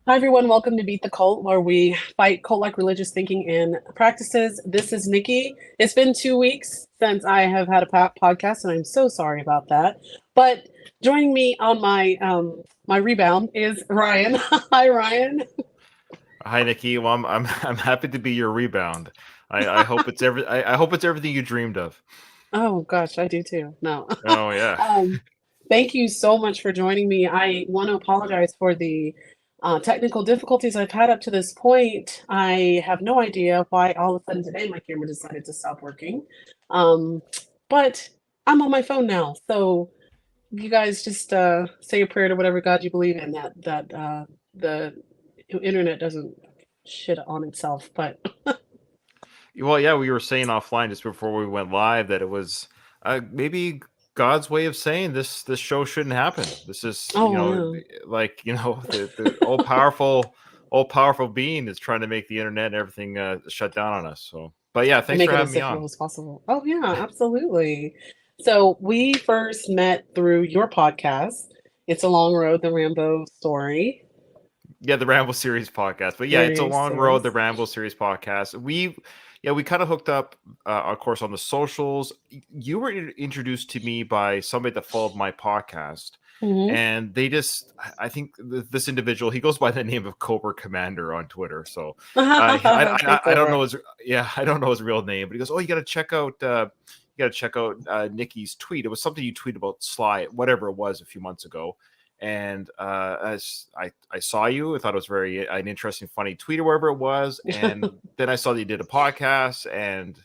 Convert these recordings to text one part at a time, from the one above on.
Hi, everyone. Welcome to Beat the Cult, where we fight cult like religious thinking and practices. This is Nikki. It's been 2 weeks since I have had a podcast, and I'm so sorry about that. But joining me on my rebound is Ryan. Hi, Ryan. Hi, Nikki. Well, I'm happy to be your rebound. I hope I hope it's everything you dreamed of. Oh gosh, I do too. No. Oh yeah. um, Thank you so much for joining me. I want to apologize for the technical difficulties I've had up to this point. I have no idea why all of a sudden today my camera decided to stop working. Um, but I'm on my phone now, so you guys just say a prayer to whatever God you believe in that the internet doesn't shit on itself. But Well, yeah. We were saying offline just before we went live that it was maybe God's way of saying this show shouldn't happen. This is oh yeah, the all powerful being is trying to make the internet and everything shut down on us. So, but yeah, and thanks make for it having as me difficult on. as possible. Oh yeah, absolutely. So we first met through your podcast. It's a long road, the Rambo story Yeah, the Rambo Series podcast. But yeah, it's a long road, the series. Rambo Series podcast. We kind of hooked up, of course, on the socials. You were introduced to me by somebody that followed my podcast, Hmm. and I think this individual, he goes by the name of Cobra Commander on Twitter. So Okay, I don't know Cobra. his, yeah, I don't know his real name, but he goes, oh, you got to check out Nikki's tweet. It was something you tweeted about Sly, whatever it was, a few months ago. And as I saw you, I thought it was very an interesting, funny tweet or wherever it was. And then I saw that you did a podcast, and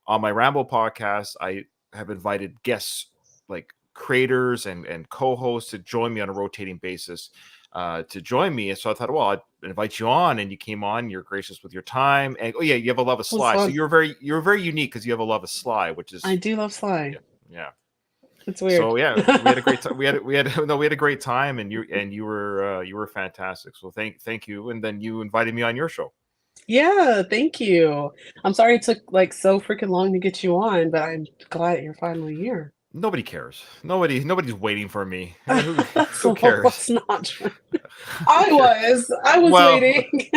on my Rambo podcast, I have invited guests like creators and co-hosts to join me on a rotating basis to join me. And so I thought, well, I'd invite you on, and you came on. You're gracious with your time, and oh yeah, you have a love of It was Sly. So fun. you're very unique because you have a love of Sly, which I is do love Sly. yeah, yeah. It's weird. So yeah, we had a great time. We had no, we had a great time, and you were fantastic. So thank you, and then you invited me on your show. Yeah, thank you. I'm sorry it took like so freaking long to get you on, but I'm glad you're finally here. Nobody cares. Nobody's waiting for me. That's Who cares? that's not true. Who cares? I was Well, waiting.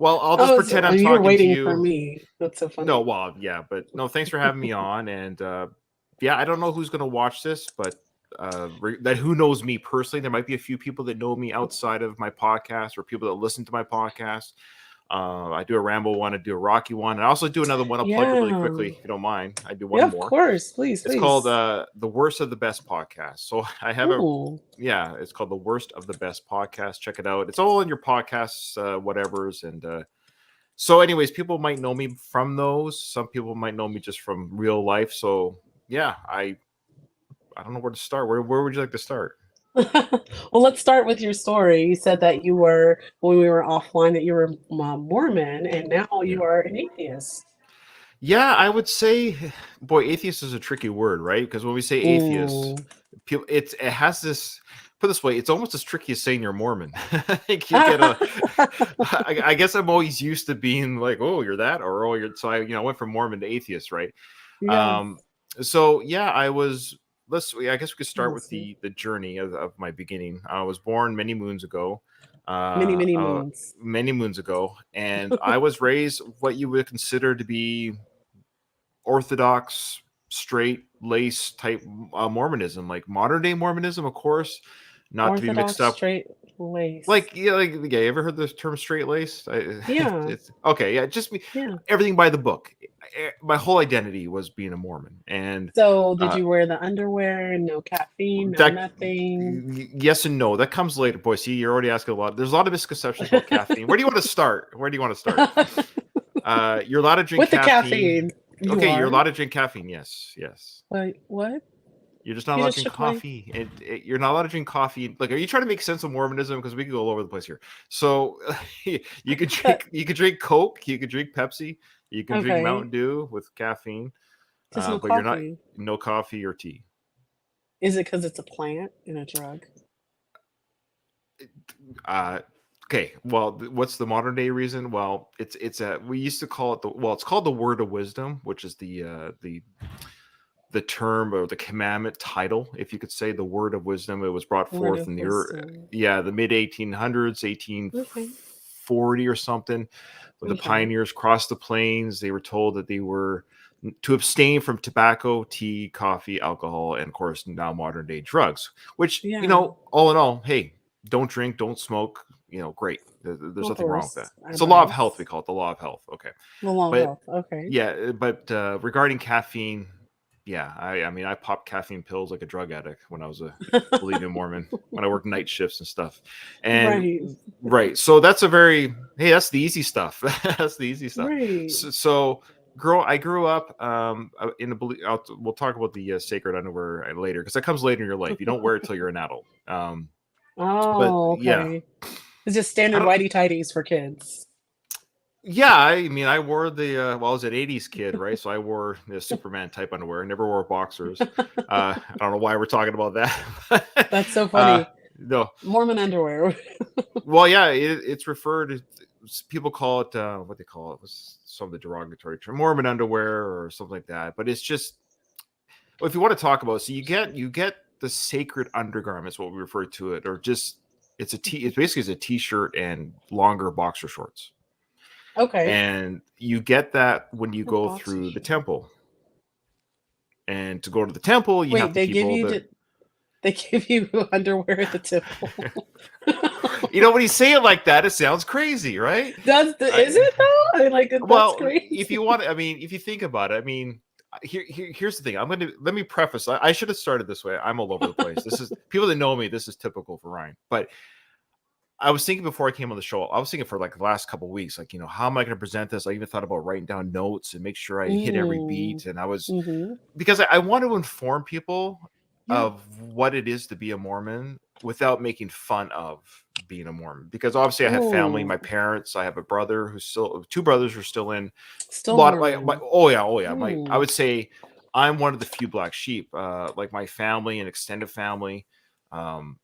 I'll just pretend I'm You were talking to waiting for you. me. That's so No, funny. well, yeah, but no, thanks for having me on. And yeah, I don't know who's gonna watch this, but that who knows me personally. There might be a few people that know me outside of my podcast or people that listen to my podcast. I do a Rambo one, I do a Rocky one, and I also do another one. I'll plug it really quickly Yeah. if you don't mind. I do one Yeah, of more. course. Please, It's called please. the Worst of the Best podcast. So I have a Ooh. yeah, it's called the Worst of the Best podcast. Check it out. It's all in your podcasts, whatever's, and so anyways, people might know me from those. Some people might know me just from real life. So yeah, I don't know where to start. Where would you like to start? Well, let's start with your story. You said that you were, when we were offline, that you were a Mormon, and now Yeah. you are an atheist. Yeah, I would say, boy, atheist is a tricky word, right? Because when we say atheist, Mm. people, it has this. Put it this way, it's almost as tricky as saying you're Mormon. I think you get a. I guess I'm always used to being like, oh, you're that, or oh, you're. So I went from Mormon to atheist, right? Yes. Um, so yeah, I was. I guess we could start with Awesome. the journey of my beginning. I was born many moons ago. Many, Uh, many uh, moons. Many moons ago, and I was raised what you would consider to be orthodox, straight lace type Mormonism, like modern day Mormonism, of course, not to be mixed Orthodox up. straight lace. Yeah, you ever heard the term straight lace? Yeah, It's okay. Yeah, just yeah. everything by the book. My whole identity was being a Mormon, and So did uh, you wear the underwear? No caffeine, no that nothing. yes and no. That comes later, boy. See, you're already asking a lot. There's a lot of misconceptions about caffeine. Where do you want to start? Where do you want to start? You're allowed to drink With the caffeine. caffeine. You Okay, you're are? allowed to drink caffeine. Yes, yes. Wait, what? You're just not You allowed to just drink shook my. coffee. You're not allowed to drink coffee. Like, are you trying to make sense of Mormonism? Because we could go all over the place here. So, you could drink Coke, you could drink Pepsi, you can drink Okay, Mountain Dew with caffeine, just no but you're not coffee. no coffee or tea. Is it because it's a plant and a drug? Uh, okay. Well, what's the modern day reason? Well, it's a we used to call it it's called the word of wisdom, which is the the term or the commandment title, if you could say, the word of wisdom. It was brought Word forth of in wisdom. the mid 1800s, Okay. 1840 or something. When the Okay. pioneers crossed the plains, they were told that they were to abstain from tobacco, tea, coffee, alcohol, and of course now modern day drugs. Which, Yeah. all in all, hey, don't drink, don't smoke. Great. There's Not the nothing wrong with that. worst It's a law of health. We advice. call it the law of health. Okay, The long but health. Okay. yeah, but regarding caffeine, yeah, I mean, I popped caffeine pills like a drug addict when I was a believing Mormon, when I worked night shifts and stuff. And Right. right, so that's that's the easy stuff. That's the easy stuff. Right. So I grew up in a we'll talk about the sacred underwear later because that comes later in your life. You don't wear it till you're an adult. But Oh, yeah, okay. It's just I standard don't. whitey tighties for kids. Yeah, I mean, I wore I was an '80s kid, right? So I wore the Superman type underwear. I never wore boxers. I don't know why we're talking about that. That's so uh, funny. no, Mormon underwear. well, yeah, it's referred to. People call it what they call it was some of the derogatory term, Mormon underwear or something like that. But it's just, well, if you want to talk about, so you get the sacred undergarments, what we refer to it, or just it's basically a t-shirt and longer boxer shorts. Okay. And you get that when you A go boxer through the short. temple. And to go to the temple, you have Wait, to keep all the. they give you underwear at the temple. When you say it like that, it sounds crazy, right? Is it though? I mean, like that's Well, if you crazy. want, I mean, if you think about it, I mean, here's the thing. Let me preface. I should have started this way. I'm all over the place. This is people that know me. This is typical for Ryan. But I was thinking before I came on the show. I was thinking for like the last couple of weeks, like how am I going to present this? I even thought about writing down notes and make sure I hit every Mm. beat. And I was Mhm. because I want to inform people Yeah. of what it is to be a Mormon without making fun of being a Mormon. Because obviously I have family, Oh, my parents, I have a brother who's still two brothers who are still in a still lot of my Mormon. oh yeah. I Hmm. would say I'm one of the few black sheep. Like my family and extended family. Um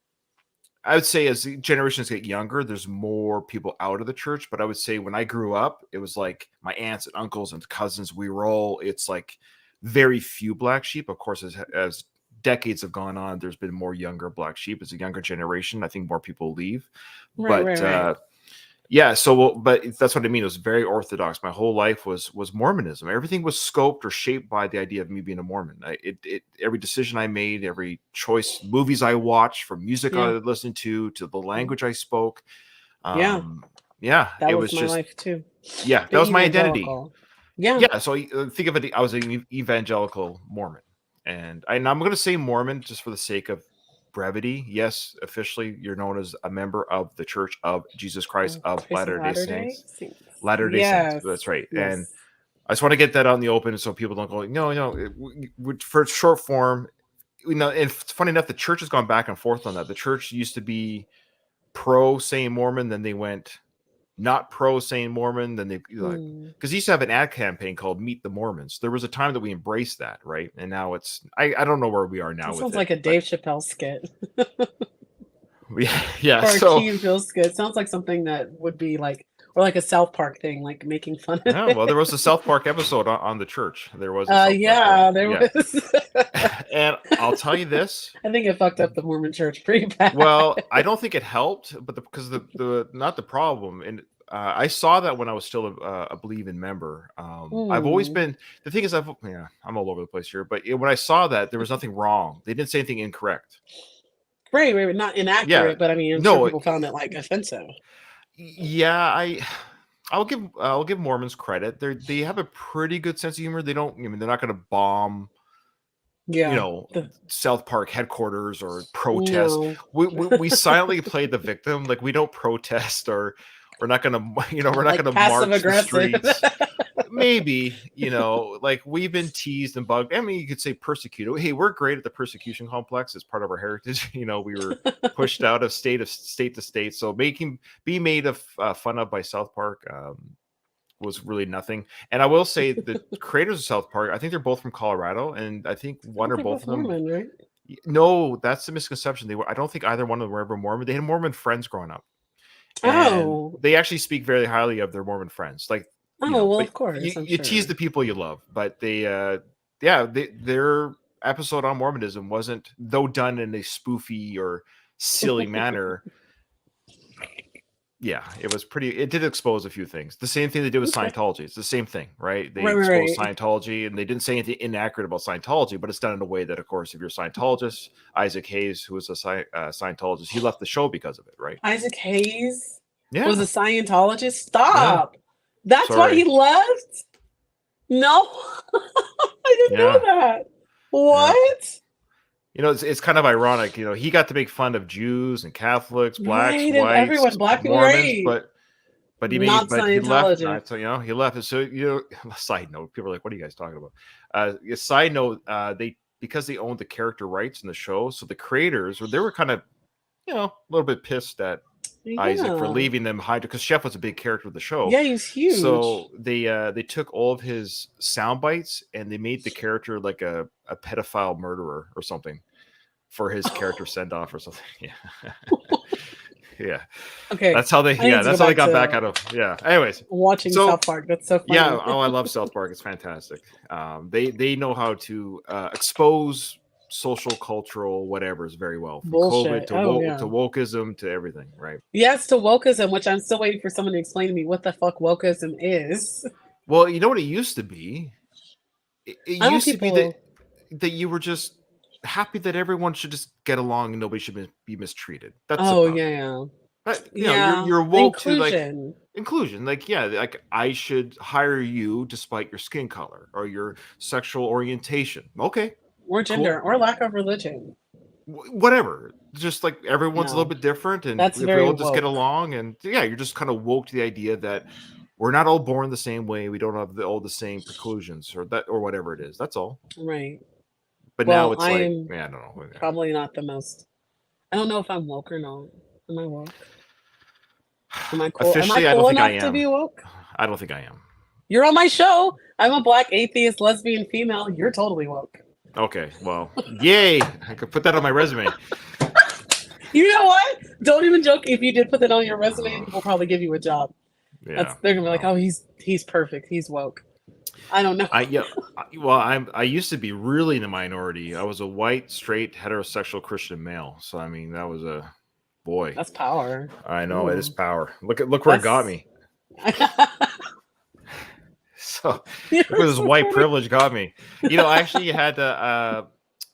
I would say as the generations get younger, there's more people out of the church. But I would say when I grew up, it was like my aunts and uncles and cousins. It's like very few black sheep. Of course, as decades have gone on, there's been more younger black sheep. As a younger generation, I think more people leave. Right, right, But right. yeah, but that's what I mean. It was very orthodox. My whole life was Mormonism. Everything was scoped or shaped by the idea of me being a Mormon. Every decision I made, every choice, movies I watched, from music I Yeah. listened to the Mhm. language I spoke. Yeah. Um, yeah, That it was was my just life too. yeah, that Big was my identity. evangelical. Yeah. Yeah, so think of it. I was an evangelical Mormon, and I'm going to say Mormon just for the sake of brevity. Yes, officially, you're known as a member of the Church of Jesus Christ Oh, of Christ of Latter Day Latter-day Saints. Saints. Latter Day Saints. Yes. That's right. And Yes. I just want to get that out in the open so people don't go, no. For short form, and it's funny enough, the church has gone back and forth on that. The church used to be pro saying Mormon, then they went not pro saying Mormon, then they like Hmm. because he used to have an ad campaign called Meet the Mormons. There was a time that we embraced that, right? And now I don't know where we are now That with sounds it, like a but Dave Chappelle skit yeah. or a So Key and Peele skit. Sounds like something that would be like, or like a South Park thing, like making fun of yeah, well, there it. was a South Park episode on the church. There was a South Park, Yeah, there yeah. was. And I'll tell you this. I think it fucked up the Mormon church pretty bad. Well, I don't think it helped, but because the not the problem, and I saw that when I was still a believing member. I've always Hmm. been the thing is I'm all over the place here, but when I saw that there was nothing wrong, they didn't say anything incorrect. Right, right, not Yeah, inaccurate, but I mean, I'm sure no, people found it like offensive. yeah, I'll give Mormons credit. They have a pretty good sense of humor. They don't, I mean, they're not going to bomb you Yeah. know South Park headquarters or protest. No. We silently play the victim. Like we don't protest or we're not gonna we're not Like gonna passive march the aggressive. streets. Maybe like we've been teased and bugged. I mean, you could say persecuted. Hey, we're great at the persecution complex. It's part of our heritage. We were pushed out of state to state. So be made of fun of by South Park. Was really nothing. And I will say the creators of South Park, I think they're both from Colorado, and I think I one thought or they're both both of them. Mormon, right? No, that's the misconception. They were. I don't think either one of them were ever Mormon. They had Mormon friends growing up, and Oh. they actually speak very highly of their Mormon friends. Oh, well, But of course, I'm you tease sure. the people you love, but they, yeah, they're episode on Mormonism wasn't, though done in a spoofy or silly manner. Yeah, it was pretty. It did expose a few things. The same thing they did with Scientology. It's the same thing, right? They exposed Scientology, and they didn't say anything inaccurate about Scientology, but it's done in a way that, of course, if you're a Scientologist, Isaac Hayes, who was a Scientologist, he left the show because of it, right? Isaac Hayes Yeah. was a Scientologist? Stop! Yeah. That's why he left? No, I didn't know that. What? Yeah. You know, it's kind of ironic. You know, he got to make fun of Jews and Catholics, blacks, whites, everyone, black Mormons, but he made, not but he left. So you know, he left. So you know, side note, people are like, "What are you guys talking about?" Side note, because they owned the character rights in the show, so the creators they were kind of, you know, a little bit pissed at Isaac for leaving them hide, because Chef was a big character of the show. Yeah, he's huge. So they took all of his sound bites and they made the character like a pedophile murderer or something for his character send off or something. Yeah. Yeah. Okay. That's how they got back out of. Yeah. Anyways, watching South Park. That's so funny. Yeah. Oh, I love South Park. It's fantastic. They know how to expose social, cultural, whatever is very well. From bullshit. COVID to wokeism to everything, right? Yes, to wokeism, which I'm still waiting for someone to explain to me what the fuck wokeism is. Well, you know what it used to be? It used to be that you were just happy that everyone should just get along and nobody should be mistreated. That's yeah. But, you know, you're woke inclusion. To inclusion. Like, yeah, like I should hire you despite your skin color or your sexual orientation. Okay. Or gender, or lack of religion. Whatever. Just like everyone's a little bit different, and we all just get along. And yeah, you're just kind of woke to the idea that we're not all born the same way. We don't have all the same preclusions or whatever it is. That's all. Right. But now it's I don't know. Probably not the most. I don't know if I'm woke or not. Am I woke? Am I cool? Officially, am I cool I don't think I am. To be woke? I don't think I am. You're on my show. I'm a black atheist lesbian female. You're totally woke. Okay, well, yay! I could put that on my resume. You know what? Don't even joke. If you did put that on your resume, people probably give you a job. Yeah, they're gonna be like, "Oh, he's perfect. He's woke." I don't know. I used to be really in the minority. I was a white, straight, heterosexual Christian male. So I mean, that was a boy. That's power. I know. It is power. Look where it got me. So look where this white privilege got me. You know, I actually had I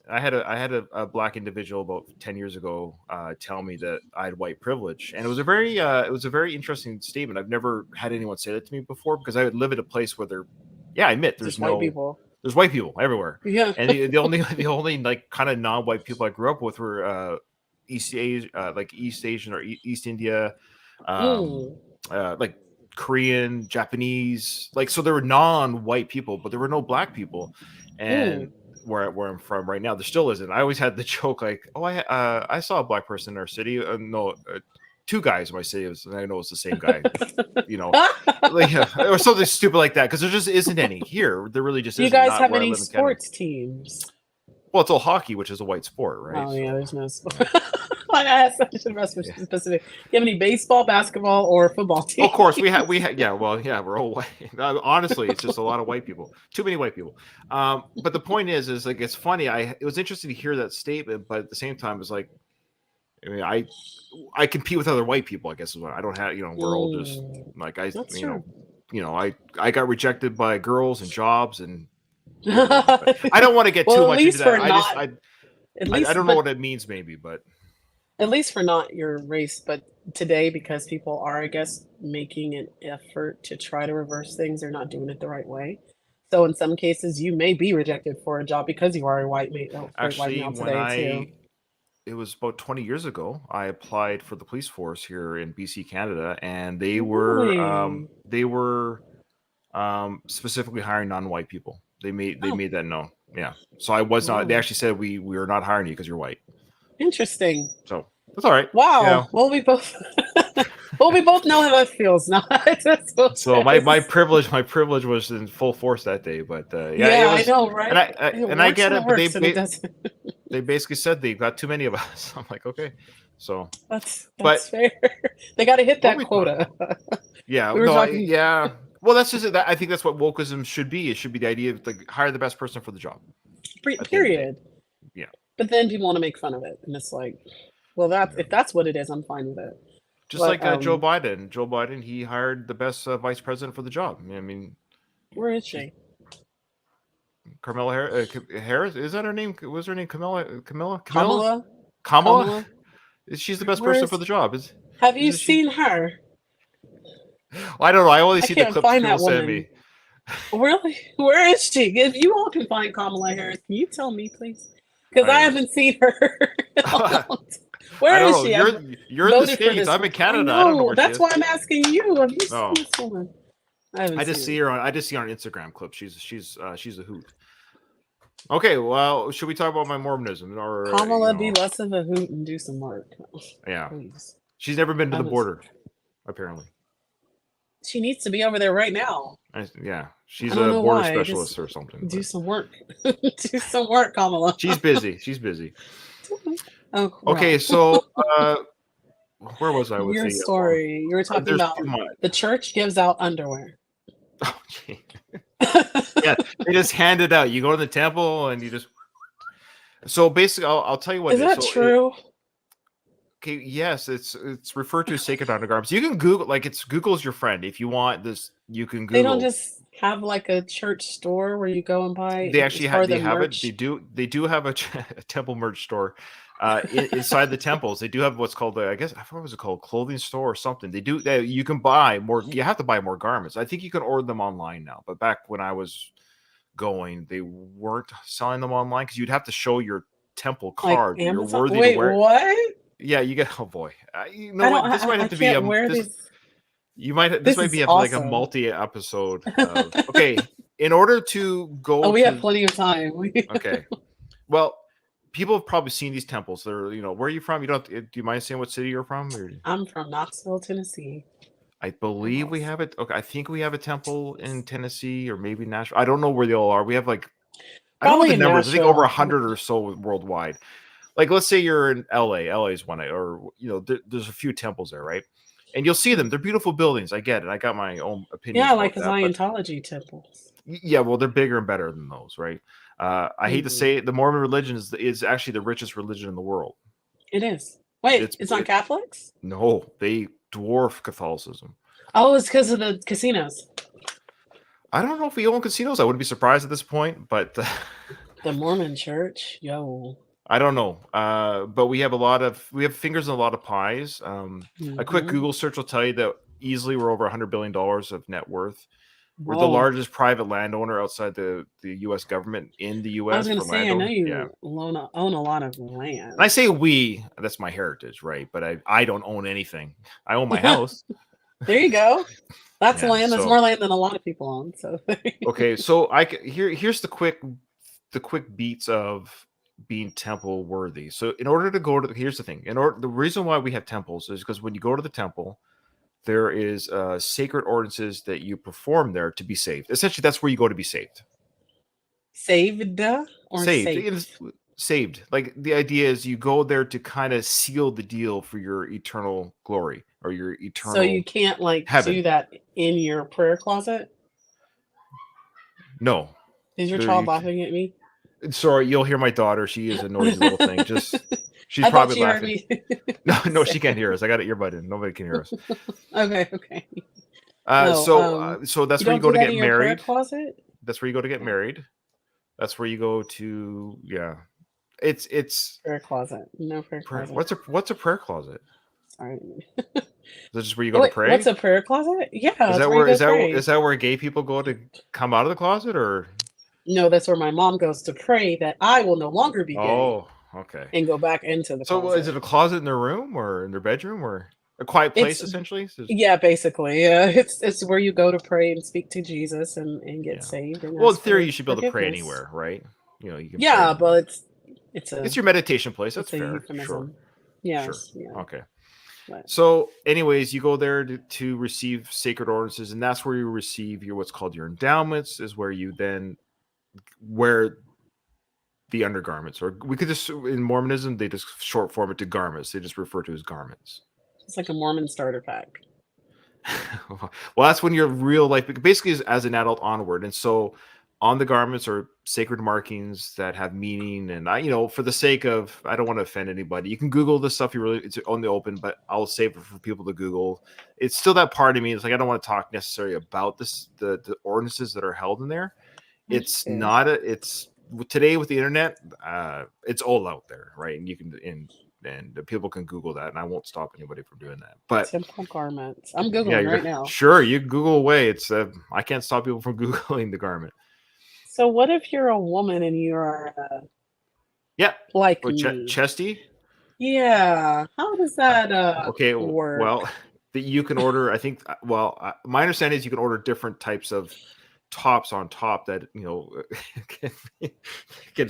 had a black individual about 10 years ago tell me that I had white privilege, and it was a very interesting statement. I've never had anyone say that to me before, because I would live at a place where I admit there's white people. There's white people everywhere. Yeah, and the only like kind of non-white people I grew up with were East Asian or East India, like Korean, Japanese, like, so there were non-white people, but there were no black people. And where I'm from right now, there still isn't. I always had the joke like, oh, I saw a black person in our city. Two guys in my city. I know it's the same guy, you know, like, or something stupid like that, because there just isn't any here. There really just isn't. You guys have any sports teams? Well, it's all hockey, which is a white sport, right? Oh, yeah, there's no sport. I should be specific. Do you have any baseball, basketball, or football teams? Of course, we have. Yeah, well, yeah, we're all white. Honestly, it's just a lot of white people. Too many white people. But the point is like, it's funny. It was interesting to hear that statement, but at the same time, it's like, I mean, I compete with other white people, I guess is what I don't have. You know, we're all just like I got rejected by girls and jobs, and I don't want to get too much into that. I don't know what it means, maybe, but. At least for not your race, but today, because people are, I guess, making an effort to try to reverse things, they're not doing it the right way. So in some cases, you may be rejected for a job because you are a white male. Actually, it was about 20 years ago, I applied for the police force here in BC, Canada, and they were specifically hiring non-white people. They made that known. Yeah. So I was not. They actually said we are not hiring you because you're white. Interesting. So that's all right. Wow. You know. Well, we both know how that feels now. So my privilege was in full force that day. But I know, right? And I get it. But they basically said they got too many of us. I'm like, okay. So that's fair. They got to hit that quota. Yeah. Well, that's just it. I think that's what wokeism should be. It should be the idea of hire the best person for the job. at the end of the day. Period. Yeah. But then people want to make fun of it, and it's like, well, if that's what it is, I'm fine with it. Just But like Joe Biden. Joe Biden, he hired the best vice president for the job. I mean, where is she's she? Carmela Harris. Is that her name? Was her name Camilla? Kamala? Kamala? Kamala? She's the best Where person for is? the job. Have you Isn't she? seen her? I don't know. I only I see the can't clips find people that send woman. me. Really? Where is she? If you all can find Kamala Harris, can you tell me, please? Because I haven't seen her. I Where don't is know. she? I've You're in the voted for States. this. I'm in I Canada. I don't know know. where she That's is. why I'm asking you. Have you seen No. this woman? I haven't I seen just her. see her on. I just see her on Instagram clips. She's a hoot. Okay, well, should we talk about my Mormonism or Kamala, be less of a hoot and do some work. Yeah, Please. she's never been to the border, apparently. She needs to be over there right now. Yeah, she's I don't a know border why. specialist or something. Do some work. Do some work, Kamala. She's busy. She's busy. Oh, Okay, so where was I with your the story? You were talking about the church gives out underwear. Oh, gee. Yeah, they just hand it out. You go to the temple and you just. So basically, I'll tell you what. Is that true? Okay, yes, it's referred to as sacred undergarments. You can Google, like, Google's your friend. If you want this, you can Google. They don't just have like a church store where you go and buy. They actually have. They have it. They do have a temple merch store. Inside the temples, they do have what's called I guess I forgot what was it called, clothing store or something. You can buy more. You have to buy more garments. I think you can order them online now, but back when I was going, they weren't selling them online because you'd have to show your temple card that you're worthy to wear. What? Yeah, you get. Oh boy, you know what? This might have to be You might. This might be awesome. Like a multi-episode. Okay, in order to go. Oh, we have plenty of time. Okay, well. People have probably seen these temples. They're, where are you from? Do you mind saying what city you're from? Or? I'm from Knoxville, Tennessee. I believe we have it. Okay, I think we have a temple in Tennessee or maybe Nashville. I don't know where they all are. We have I don't know the numbers. Nashville. I think over 100 or so worldwide. Like, let's say you're in LA. LA is one, or there's a few temples there, right? And you'll see them. They're beautiful buildings. I get it. I got my own opinion. Yeah, like the Scientology temples. Yeah, well, they're bigger and better than those, right? I hate to say it, the Mormon religion is actually the richest religion in the world. It is. Wait, it's not Catholics? No, they dwarf Catholicism. Oh, it's because of the casinos. I don't know if we own casinos. I wouldn't be surprised at this point, but the Mormon Church, yo. I don't know, but we have fingers in a lot of pies. A quick Google search will tell you that easily we're over $100 billion of net worth. We're the largest private landowner outside the U.S. government in the U.S. I was going to say, I know you own a lot of land. And I say we, that's my heritage, right? But I don't own anything. I own my house. There you go. That's land. That's more land than a lot of people own. So okay, so here's the quick beats of being temple worthy. So in order to go to here's the thing. The reason why we have temples is because when you go to the temple, there is sacred ordinances that you perform there to be saved. Essentially, that's where you go to be saved. Saved or saved? Saved. Like, the idea is you go there to kind of seal the deal for your eternal glory or your eternal. So you can't heaven. Do that in your prayer closet? No. Is your child laughing at me? Sorry, you'll hear my daughter. She is a noisy little thing. She's probably laughing. No, she can't hear us. I got an earbud in. Nobody can hear us. Okay. So that's where you go to get married. Closet? That's where you go to get married. That's where you go to. Yeah, it's prayer closet. No prayer closet. What's a prayer closet? Sorry. Is that just where you go to pray? What's a prayer closet? Yeah. Is that where gay people go to come out of the closet, or? No, that's where my mom goes to pray that I will no longer be gay. Oh, okay. And go back into the closet. So is it a closet in their room or in their bedroom or a quiet place, essentially? Yeah, basically. It's where you go to pray and speak to Jesus and get saved. And well, in theory, you should be able to pray anywhere, right? You can pray but it's your meditation place. That's fair. Euphemism. Sure. Yes. Sure. Yeah. Okay. So, anyways, you go there to receive sacred ordinances, and that's where you receive what's called your endowments. Is where you then wear the undergarments, or we could just, in Mormonism, they just short form it to garments. They just refer to as garments. It's like a Mormon starter pack. Well, that's when your real life, basically, as an adult onward. And so on the garments are sacred markings that have meaning. And I, for the sake of, I don't want to offend anybody. You can Google this stuff. It's on the open, but I'll save it for people to Google. It's still that part of me. It's like, I don't want to talk necessarily about the ordinances that are held in there. It's Understand. not it's today with the internet, it's all out there, right? And you can, and people can Google that, and I won't stop anybody from doing that. But Temple garments. I'm yeah, Googling you're right now. sure you Google away. It's I can't stop people from Googling the garment. So what if you're a woman and you're Yeah. like Oh, me? chesty. Yeah. How does that Okay. work? Well, that you can order. I think. Well, my understanding is you can order different types of tops on top that can, can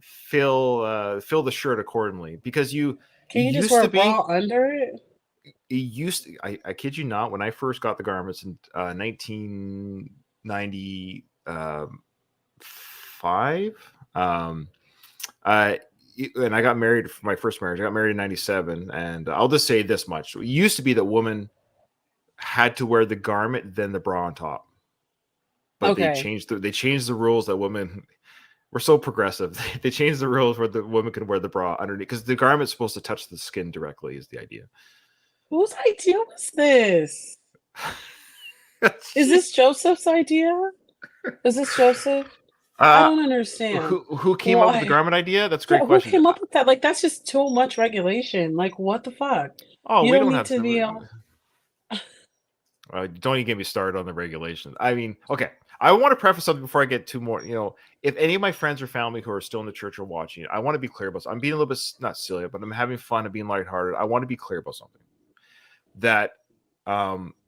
fill the shirt accordingly, because Can it you just used wear to a bra be. under it? I kid you not, when I first got the garments in 1995, uh, and I got married for my first marriage. I got married in 97. And I'll just say this much. It used to be that women had to wear the garment, then the bra on top. But Okay. they changed the rules that women were so progressive. They changed the rules where the women could wear the bra underneath, because the garment's supposed to touch the skin directly is the idea. Whose idea was this? Is this Joseph's idea? Is this Joseph? I uh, don't understand. who came up with the Why? garment idea? That's a Yeah, great who question. came up with that? Like, that's just too much regulation. Like, what the fuck? Oh, You we don't don't need have to be to. all. Don't even get me started on the regulations. I mean, okay. I want to preface something before I get too more. If any of my friends or family who are still in the church are watching, I want to be clear about. I'm being a little bit not silly, but I'm having fun and being lighthearted. I want to be clear about something, that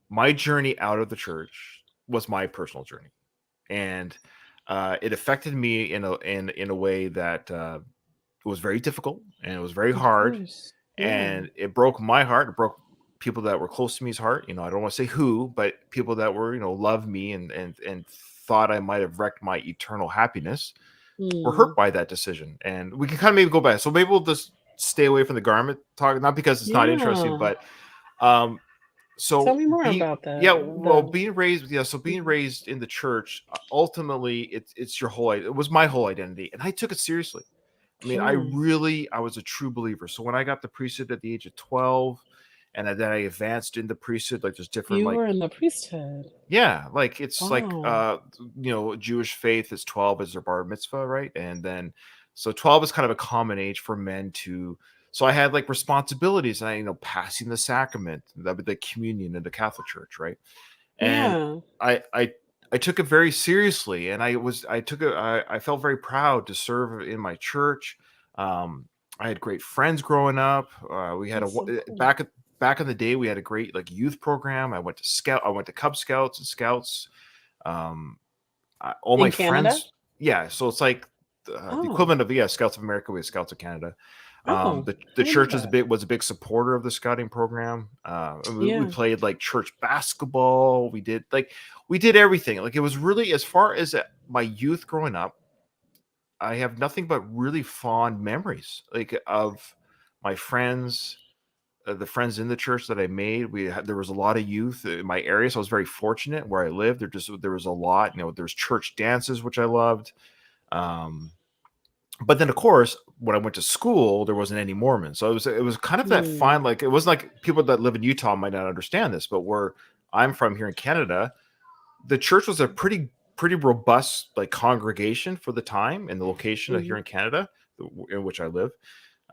my journey out of the church was my personal journey, and it affected me in a way that it was very difficult, and it was very Of hard, course. Yeah. and it broke my heart. It broke people that were close to me's heart. I don't want to say who, but people that were, loved me, and thought I might have wrecked my eternal happiness, were Hmm. hurt by that decision. And we can kind of maybe go back. So maybe we'll just stay away from the garment talk, not because it's not interesting, Yeah. but um, Tell so me more being about that. yeah, well, being raised, yeah, so being Mhm. raised in the church, ultimately, it's your whole. It was my whole identity, and I took it seriously. I mean, Sure. I was a true believer. So when I got the priesthood at the age of 12, and then I advanced in the priesthood, like there's different, You like, were in the priesthood. yeah, like it's like Wow. Jewish faith is 12 is their bar mitzvah, right? And then so 12 is kind of a common age for men to. So I had like responsibilities, and passing the sacrament, the communion in the Catholic Church, right? And Yeah. I I I took it very seriously, and I felt very proud to serve in my church. I had great friends growing up. We had That's so cool. back in the day, we had a great like youth program. I went to Cub Scouts and Scouts. Um, all my In Canada? friends, yeah. So it's like the Oh. equivalent of, yeah, Scouts of America. We have Scouts of Canada. Oh, The I didn't know church that. was a big supporter of the scouting program. We Yeah. played like church basketball. We did everything. Like, it was really, as far as my youth growing up, I have nothing but really fond memories, like, of my friends, the friends in the church that I made. There was a lot of youth in my area, so I was very fortunate where I lived. There was a lot. There's church dances, which I loved. Um, but then, of course, when I went to school, there wasn't any Mormons, so it was kind of that Hmm. fine. Like, it wasn't like people that live in Utah might not understand this, but where I'm from here in Canada, the church was a pretty robust, like, congregation for the time and the location of here Hmm. in Canada, in which I live.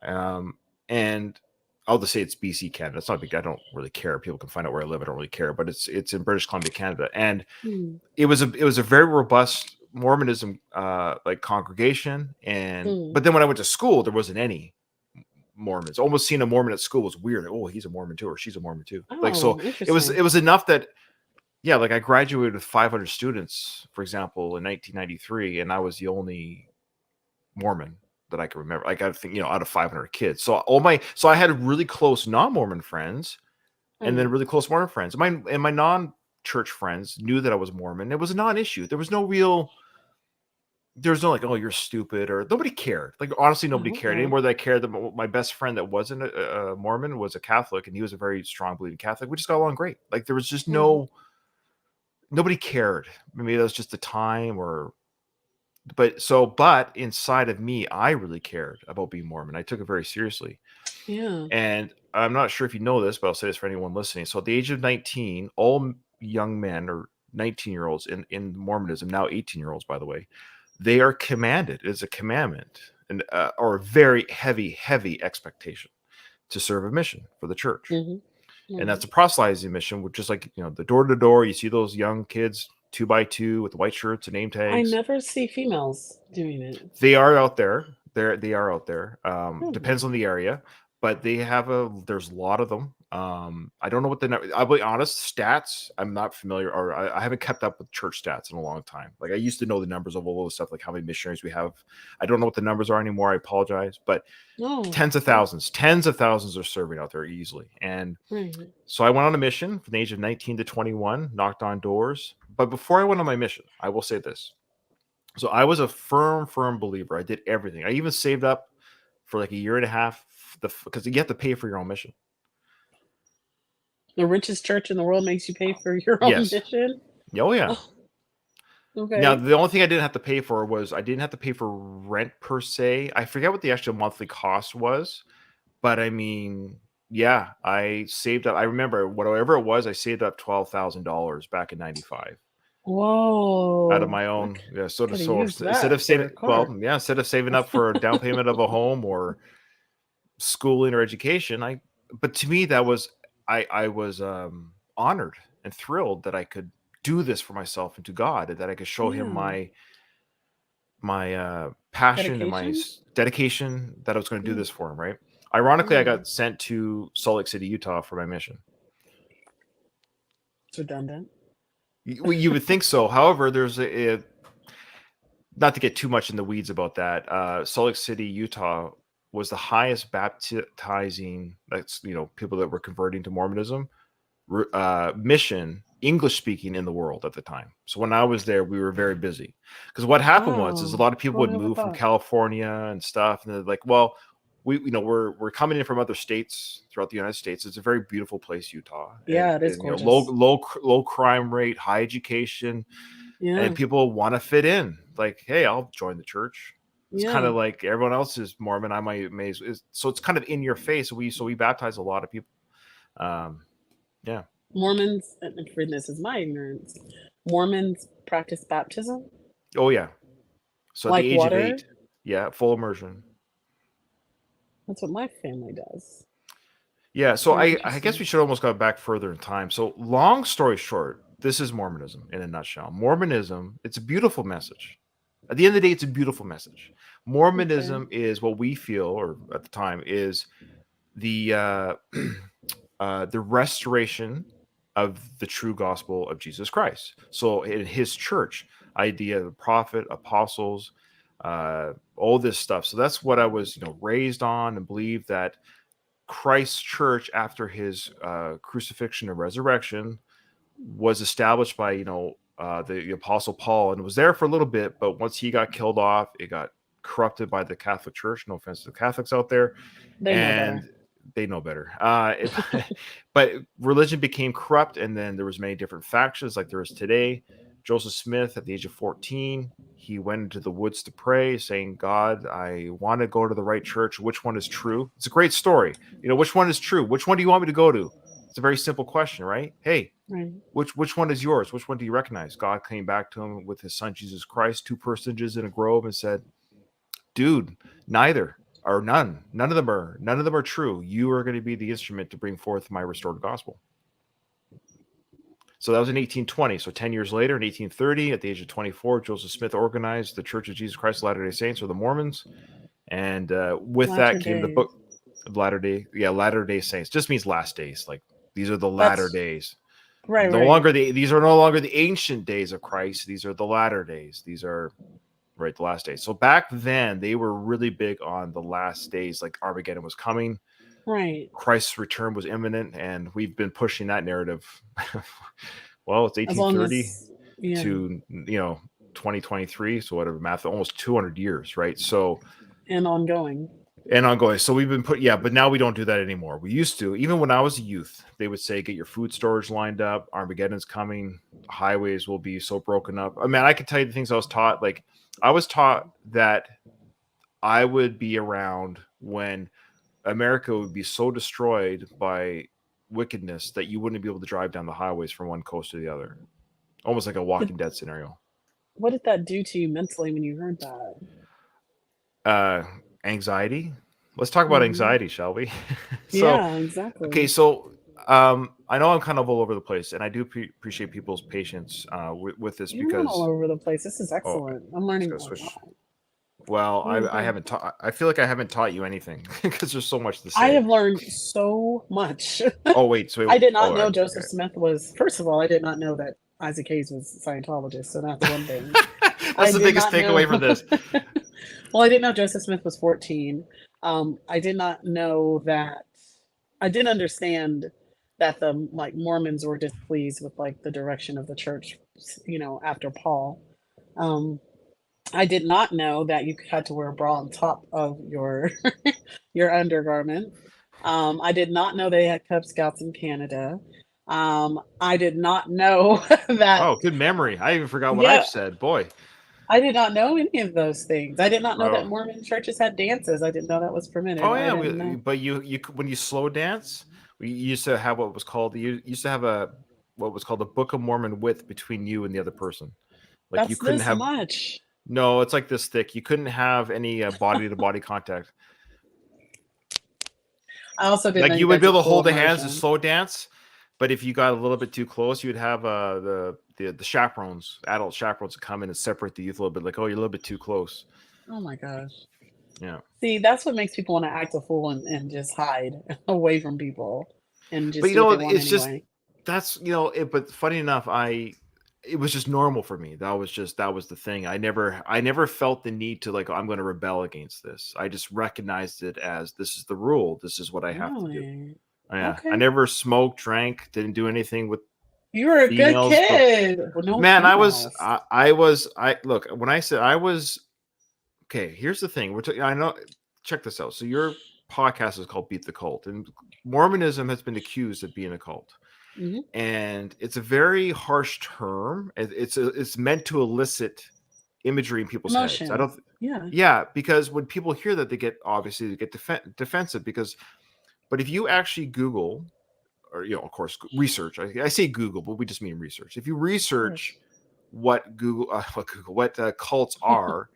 And I'll just say it's BC Canada. It's not big. I don't really care. People can find out where I live. I don't really care. But it's in British Columbia, Canada, and Hmm. it was a very robust Mormonism, like, congregation. Hmm. But then when I went to school, there wasn't any Mormons. Almost seeing a Mormon at school was weird. Oh, he's a Mormon too, or she's a Mormon too. Like, so Oh, it interesting. was enough that, yeah, like, I graduated with 500 students, for example, in 1993, and I was the only Mormon that I can remember. Like, I think, out of 500 kids. So I had really close non-Mormon friends, and then Hmm. really close Mormon friends. My non-church friends knew that I was Mormon. It was a non-issue. There was no like, oh, you're stupid, or nobody cared. Like, honestly, nobody Oh, cared okay. anymore. That I cared that my best friend that wasn't a Mormon was a Catholic, and he was a very strong believing Catholic. We just got along great. Like, there was just Hmm. nobody cared. Maybe that was just the time, or but inside of me, I really cared about being Mormon. I took it very seriously. Yeah. And I'm not sure if you know this, but I'll say this for anyone listening. So at the age of 19, all young men or 19-year-olds in Mormonism, now 18-year-olds, by the way, they are commanded. It's a commandment and or a very heavy, heavy expectation to serve a mission for the church. Hmm. And Right. that's a proselytizing mission, which is like, the door to door, you see those young kids 2 by 2 with white shirts and name I tags. never see females doing it. They are out there. They are out there. Depends Really? on the area, but there's a lot of them. I don't know what I'll be honest, stats, I'm not familiar, or I haven't kept up with church stats in a long time. Like I used to know the numbers of all the stuff, like how many missionaries we have. I don't know what the numbers are anymore. I apologize, but Oh, tens of thousands are serving out there easily. And right. so I went on a mission from the age of 19 to 21, knocked on doors. But before I went on my mission, I will say this. So I was a firm believer. I did everything. I even saved up for like a year and a half, because you have to pay for your own mission. The richest church in the world makes you pay for your own Yes. mission? Oh yeah. Oh, Now okay. the only thing I didn't have to pay for was I didn't have to pay for rent per se. I forget what the actual monthly cost was, but I mean, yeah, I saved up. I remember whatever it was. I saved up $12,000 back in '95 out of Whoa. my I own sort of could have source. used Instead that of for saving, a well, car. yeah, instead of saving up for a down payment of a home or schooling or education, but to me that was, I was honored and thrilled that I could do this for myself and to God, and that I could show him Yeah. my passion and Dedication? dedication, that I was going to do Yeah. this for him, right? Ironically, I Yeah. got sent to Salt Lake City, Utah for my mission. It's redundant. You would think so. However, there's not to get too much in the weeds about that. Salt Lake City, Utah was the highest baptizing, that's, people that were converting to Mormonism, mission, English speaking, in the world at the time. So when I was there, we were very busy, because what happened was is a Wow. lot of people Who would would have move from thought? California and stuff, and they're like, well, we're coming in from other states throughout the United States. It's a very beautiful place, Utah, Yeah, it is and low gorgeous. low crime rate, high education, and Yeah. people want to fit in. Like, hey, I'll join the church. It's kind Yeah. of like everyone else is Mormon. I might may so it's kind of in your face. We baptize a lot of people. Um, yeah. Mormons, and forgiveness is my ignorance. Mormons practice baptism Oh yeah. So at the like age of water. 8, yeah, full immersion. That's what my family does. Yeah. So Very I guess interesting. we should almost go back further in time. So long story short, this is Mormonism in a nutshell. Mormonism, it's a beautiful message. At the end of the day, it's a beautiful message. Okay. Mormonism is what we feel, or at the time, is the the restoration of the true gospel of Jesus Christ. So in his church, idea of the prophet, apostles, all this stuff. So that's what I was, raised on, and believed that Christ's church after his crucifixion and resurrection was established by, the apostle Paul, and was there for a little bit, but once he got killed off, it got corrupted by the Catholic Church. No offense to the Catholics out there, They know better. and they know better. But religion became corrupt, and then there was many different factions like there is today. Joseph Smith, at the age of 14, he went into the woods to pray, saying, God, I want to go to the right church. Which one is true? It's a great story. Which one is true? Which one do you want me to go to? It's a very simple question, right? Hey, Right. which one is yours? Which one do you recognize? God came back to him with his son Jesus Christ, two personages in a grove, and said, dude, neither, or none of them are true. You are going to be the instrument to bring forth my restored gospel. So that was in 1820. So 10 years later, in 1830, at the age of 24, Joseph Smith organized the Church of Jesus Christ of Latter-day Saints, or the Mormons, and with Latter that came the days. book of Latter-day Saints. Just means last days. Like, these are the latter That's days. right, No right. longer these are no longer the ancient days of Christ. These are the latter days. These are, right, the last days. So back then, they were really big on the last days, like Armageddon was coming, Right. Christ's return was imminent, and we've been pushing that narrative. Well, it's As long 1830 as, yeah, to 2023, so whatever math, almost 200 years, right? So and ongoing. and ongoing. So we've been but now we don't do that anymore. We used to, even when I was a youth, they would say, get your food storage lined up. Armageddon's coming. Highways will be so broken up. I mean, I can tell you the things I was taught. Like, I was taught that I would be around when America would be so destroyed by wickedness that you wouldn't be able to drive down the highways from one coast to the other. Almost like a Did, Walking Dead scenario. what did that do to you mentally when you heard that? Uh, Anxiety. Let's talk about Hmm. anxiety, shall we? So, Yeah, okay, exactly. so I know I'm kind of all over the place, and I do appreciate people's patience with this You're not all because over the place. This is oh, excellent. I'm just learning gotta a switch. lot. Well, Really I good. haven't taught. I feel like I haven't taught you anything because there's so much to I say. have learned so much. Oh wait, so I wait, did not oh know okay. Joseph Smith was, first of all, I did not know that Isaac Hayes was a Scientologist, so that's one thing. That's I the did biggest not know. takeaway from this. Well, I didn't know Joseph Smith was 14. I did not know that. I did understand that the like Mormons were displeased with like the direction of the church, after Paul. Um, I did not know that you had to wear a bra on top of your your undergarment. I did not know they had Cub Scouts in Canada. I did not know that. Oh, good memory. I even forgot what I've Yeah, said. Boy. I did not know any of those things. I did not know that Oh. Mormon churches had dances. I didn't know that was permitted. Oh I yeah. didn't know. But when you slow dance, we used to have what was called you used to have a what was called the Book of Mormon width between you and the other person. Like you That's couldn't this have much. no. It's like this thick. You couldn't have any body to body contact. I also didn't know Like you you would guys be would able to pull hold the hands and immersion. slow dance, but if you got a little bit too close, you'd have the chaperones, adult chaperones, come in and separate the youth a little bit. Like, oh, you're a little bit too close. Oh my gosh. Yeah, See, that's what makes people want to act a fool and just hide away from people and but just do what they want it's just anyway. that's But funny enough, it was just normal for me. That was the thing. I never felt the need to like, I'm going to rebel against this. I just recognized it as this is the rule. This is what I have to do. Really? Yeah, I Okay. never smoked, drank, didn't do anything with You were a good females. But kid. Well, no man, females. I look, when I said I was okay, here's the thing. I know, check this out. So your podcast is called Beat the Cult, and Mormonism has been accused of being a cult. Hmm. And it's a very harsh term. It's meant to elicit imagery in people's heads. I Emotion. don't Yeah. Yeah, because when people hear that, they get defensive because but if you actually Google or of course research. I say Google, but we just mean research. If you Of course. research what cults are,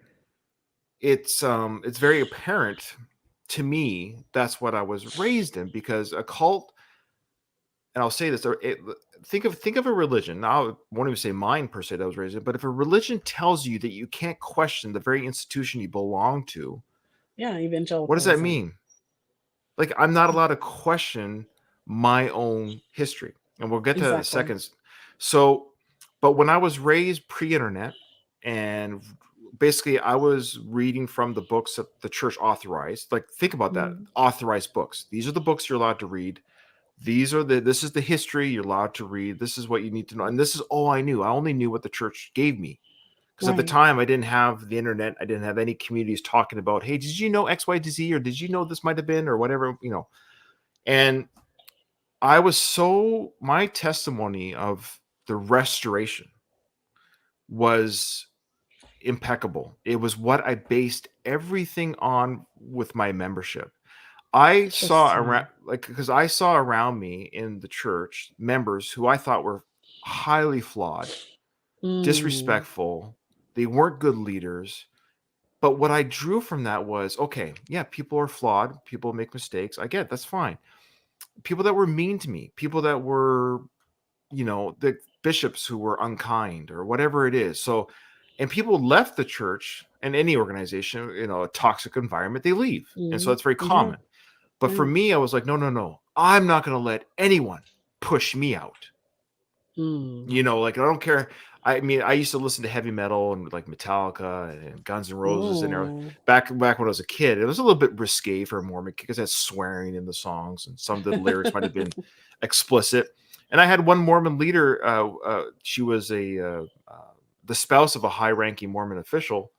it's very apparent to me that's what I was raised in because a cult, and I'll say this, think of a religion. Now, I won't even say mine per se that I was raised in, but if a religion tells you that you can't question the very institution you belong to, Yeah, what does that evangelicalism. mean? Like, I'm not allowed to question my own history. And we'll get to that in a Exactly. second. So, but when I was raised pre-internet, and basically I was reading from the books that the church authorized. Like, think about that. Mm, Authorized books. These are the books you're allowed to read. This is the history you're allowed to read. This is what you need to know. And this is all I knew. I only knew what the church gave me. Because at the right. time I didn't have the internet. I didn't have any communities talking about, hey, did you know X, Y, Z, or did you know this might have been, or whatever. And my testimony of the restoration was impeccable. It was what I based everything on with my membership. I saw around, Interesting. like, because I saw around me in the church members who I thought were highly flawed, Mm, disrespectful. They weren't good leaders. But what I drew from that was, okay, yeah, people are flawed. People make mistakes. I get it, that's fine. People that were mean to me, people that were, the bishops who were unkind or whatever it is. So, and people left the church and any organization, a toxic environment, they leave. And so mm, that's very yeah. common. But for Right. me, I was like, no, no, no. I'm not going to let anyone push me out. Mm. Like, I don't care. I mean, I used to listen to heavy metal and like Metallica and Guns N' Roses and Oh, back when I was a kid. It was a little bit risque for a Mormon because it had swearing in the songs and some of the lyrics might have been explicit. And I had one Mormon leader. She was the spouse of a high-ranking Mormon official.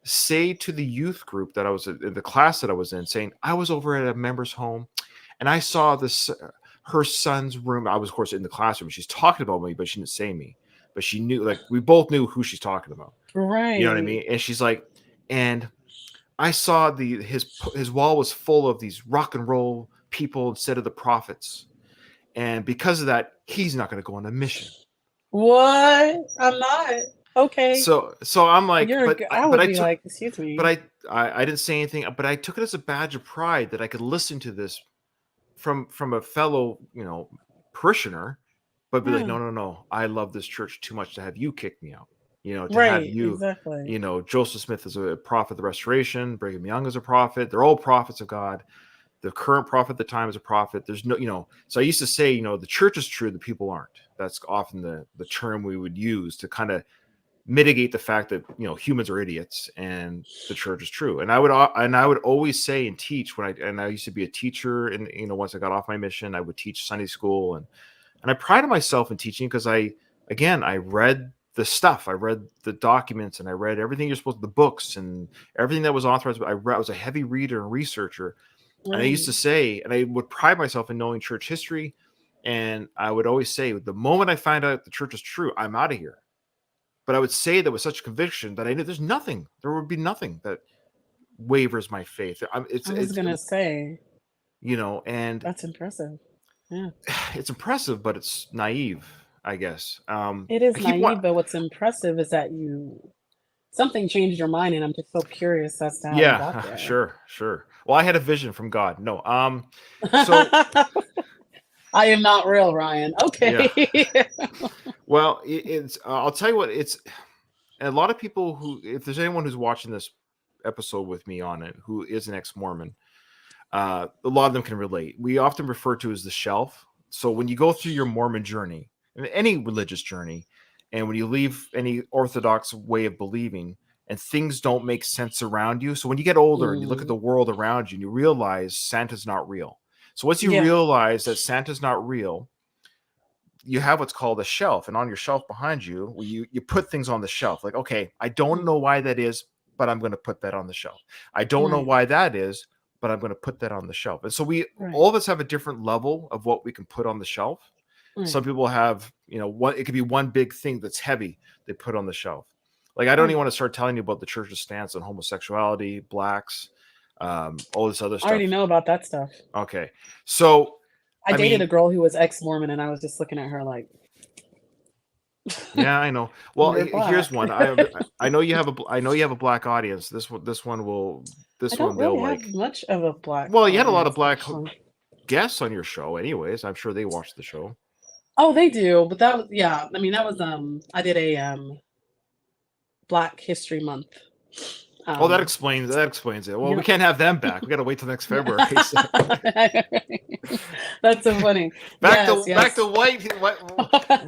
say to the youth group that I was in, the class that I was in, saying, I was over at a member's home and I saw this, her son's room. I was, of course, in the classroom. She's talking about me, but she didn't say me. But she knew, like, we both knew who she's talking about. You know what I Right. mean? And she's like, and I saw his wall was full of these rock and roll people instead of the prophets. And because of that, he's not going to go on a mission. What? I'm not. Okay. So I'm like, I but would I be took, like, excuse but me. I didn't say anything, but I took it as a badge of pride that I could listen to this from a fellow, parishioner, but be like, Yeah. no, no, no, I love this church too much to have you kick me out. To have Right. you, Exactly. Joseph Smith is a prophet of the Restoration, Brigham Young is a prophet. They're all prophets of God. The current prophet at the time is a prophet. There's no, So I used to say, the church is true, the people aren't. That's often the term we would use to kind of mitigate the fact that humans are idiots and the church is true. And I would always say and teach I used to be a teacher, and once I got off my mission, I would teach Sunday school, and I prided myself in teaching because I read the stuff, I read the documents, and I read everything you're supposed to, the books and everything that was authorized. I was a heavy reader and researcher, and I used Right. to say, and I would pride myself in knowing church history, and I would always say, the moment I find out the church is true, I'm out of here. But I would say that with such conviction that I knew there would be nothing that wavers my faith. I was gonna say And that's impressive. Yeah. it's impressive, but it's naive, I guess. It I is keep one. naive, but what's impressive is that something changed your mind, and I'm just so curious as to how you got Yeah, there. sure. Well, I had a vision from God. No, so I am not real, Ryan. yeah. Okay. Well, it's. I'll tell you what. It's a lot of people who, if there's anyone who's watching this episode with me on it, who is an ex-Mormon, a lot of them can relate. We often refer to as the shelf. So when you go through your Mormon journey, any religious journey, and when you leave any orthodox way of believing, and things don't make sense around you. So when you get older and you look at Mm. the world around you and you realize Santa's not real. So once you Yeah. realize that Santa's not real, you have what's called a shelf, and on your shelf behind you, you put things on the shelf. Like, okay, I don't Mm. know why that is, but I'm going to put that on the shelf. I don't know Right. why that is, but I'm going to put that on the shelf. And so we Right. all of us have a different level of what we can put on the shelf. Right. Some people have, what it could be one big thing that's heavy they put on the shelf. Like, I don't even Right. want to start telling you about the church's stance on homosexuality, blacks, all this other I already stuff. know about that stuff. Okay, so I I dated mean, a girl who was ex-Mormon, and I was just looking at her like, yeah, I know. Well, "You're here's black." one. I know you have a black audience. I This one don't they'll really have like. much of a black Well, you had a lot of audience, black actually. guests on your show, anyways. I'm sure they watched the show. Oh, they do, but that was yeah. I mean, that was I did a Black History Month. Oh, Um, that explains it. Well, you we know, can't have them back. We got to wait till next yeah. February. So. That's so funny. back Yes, to back yes. to white. What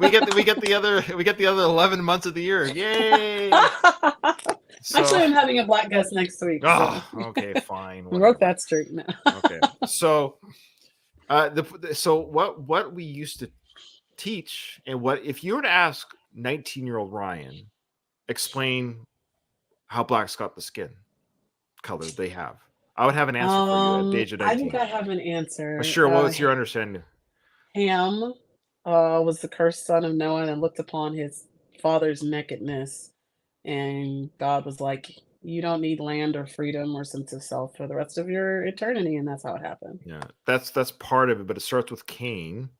we get the other 11 months of the year. Yay! So, Actually, I'm having a black guest next week, so okay, fine, we broke whatever. that streak now. Okay, so so what we used to teach, and what if you were to ask 19-year-old Ryan, explain how blacks got the skin color they have, I would have an answer for you at the age of I think 19. I have an answer. Sure, what's your understanding? Ham was the cursed son of Noah and looked upon his father's nakedness, and God was like, "You don't need land or freedom or sense of self for the rest of your eternity," and that's how it happened. Yeah, that's part of it, but it starts with Cain.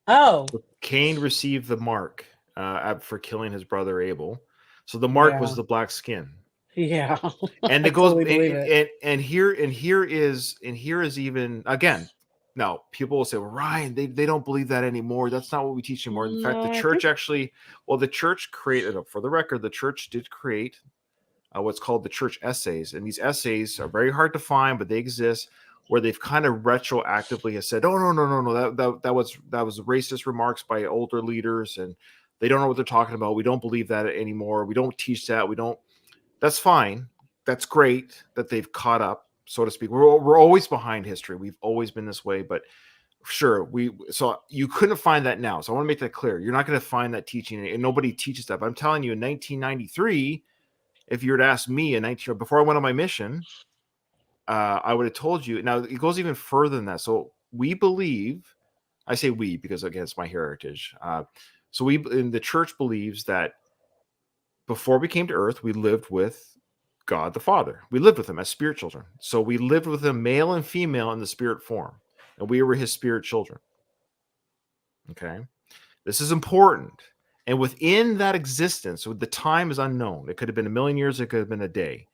Oh, So Cain received the mark for killing his brother Abel. So the mark was yeah, the black skin. yeah, And I it goes totally believe it. and here is even again. Now people will say, well, Ryan, they don't believe that anymore. That's not what we teach anymore. In fact, the No, I church think actually, well, the church created, for the record, the church did create what's called the church essays, and these essays are very hard to find, but they exist, where they've kind of retroactively has said, oh, no, that was racist remarks by older leaders, and they don't know what they're talking about. We don't believe that anymore. We don't teach that. We don't. That's fine. That's great that they've caught up, so to speak. We're always behind history. We've always been this way, but sure, so you couldn't find that now. So I want to make that clear. You're not going to find that teaching, and nobody teaches that. But I'm telling you, in 1993, if you were to ask me a 19-year-old before I went on my mission, I would have told you. Now it goes even further than that. So we believe, I say we because again it's my heritage. So we in the church believes that before we came to earth, we lived with God the Father. We lived with him as spirit children. So we lived with him, male and female, in the spirit form, and we were his spirit children. Okay, this is important. And within that existence, the time is unknown. It could have been a million years. It could have been a day.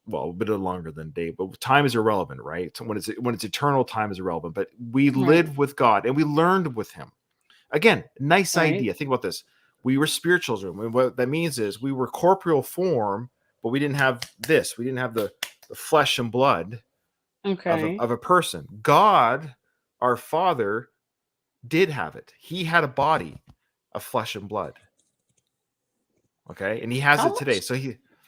Well, a bit longer than a day, but time is irrelevant, right? So when it's eternal, time is irrelevant. But we Right. lived with God and we learned with him. Again, nice Right. idea. Think about this. We were spirit children. What that means is we were corporeal form, but we didn't have this. We didn't have the flesh and blood Okay. of a person. God, our Father, did have it. He had a body of flesh and blood. Okay, and he has How it today. much? So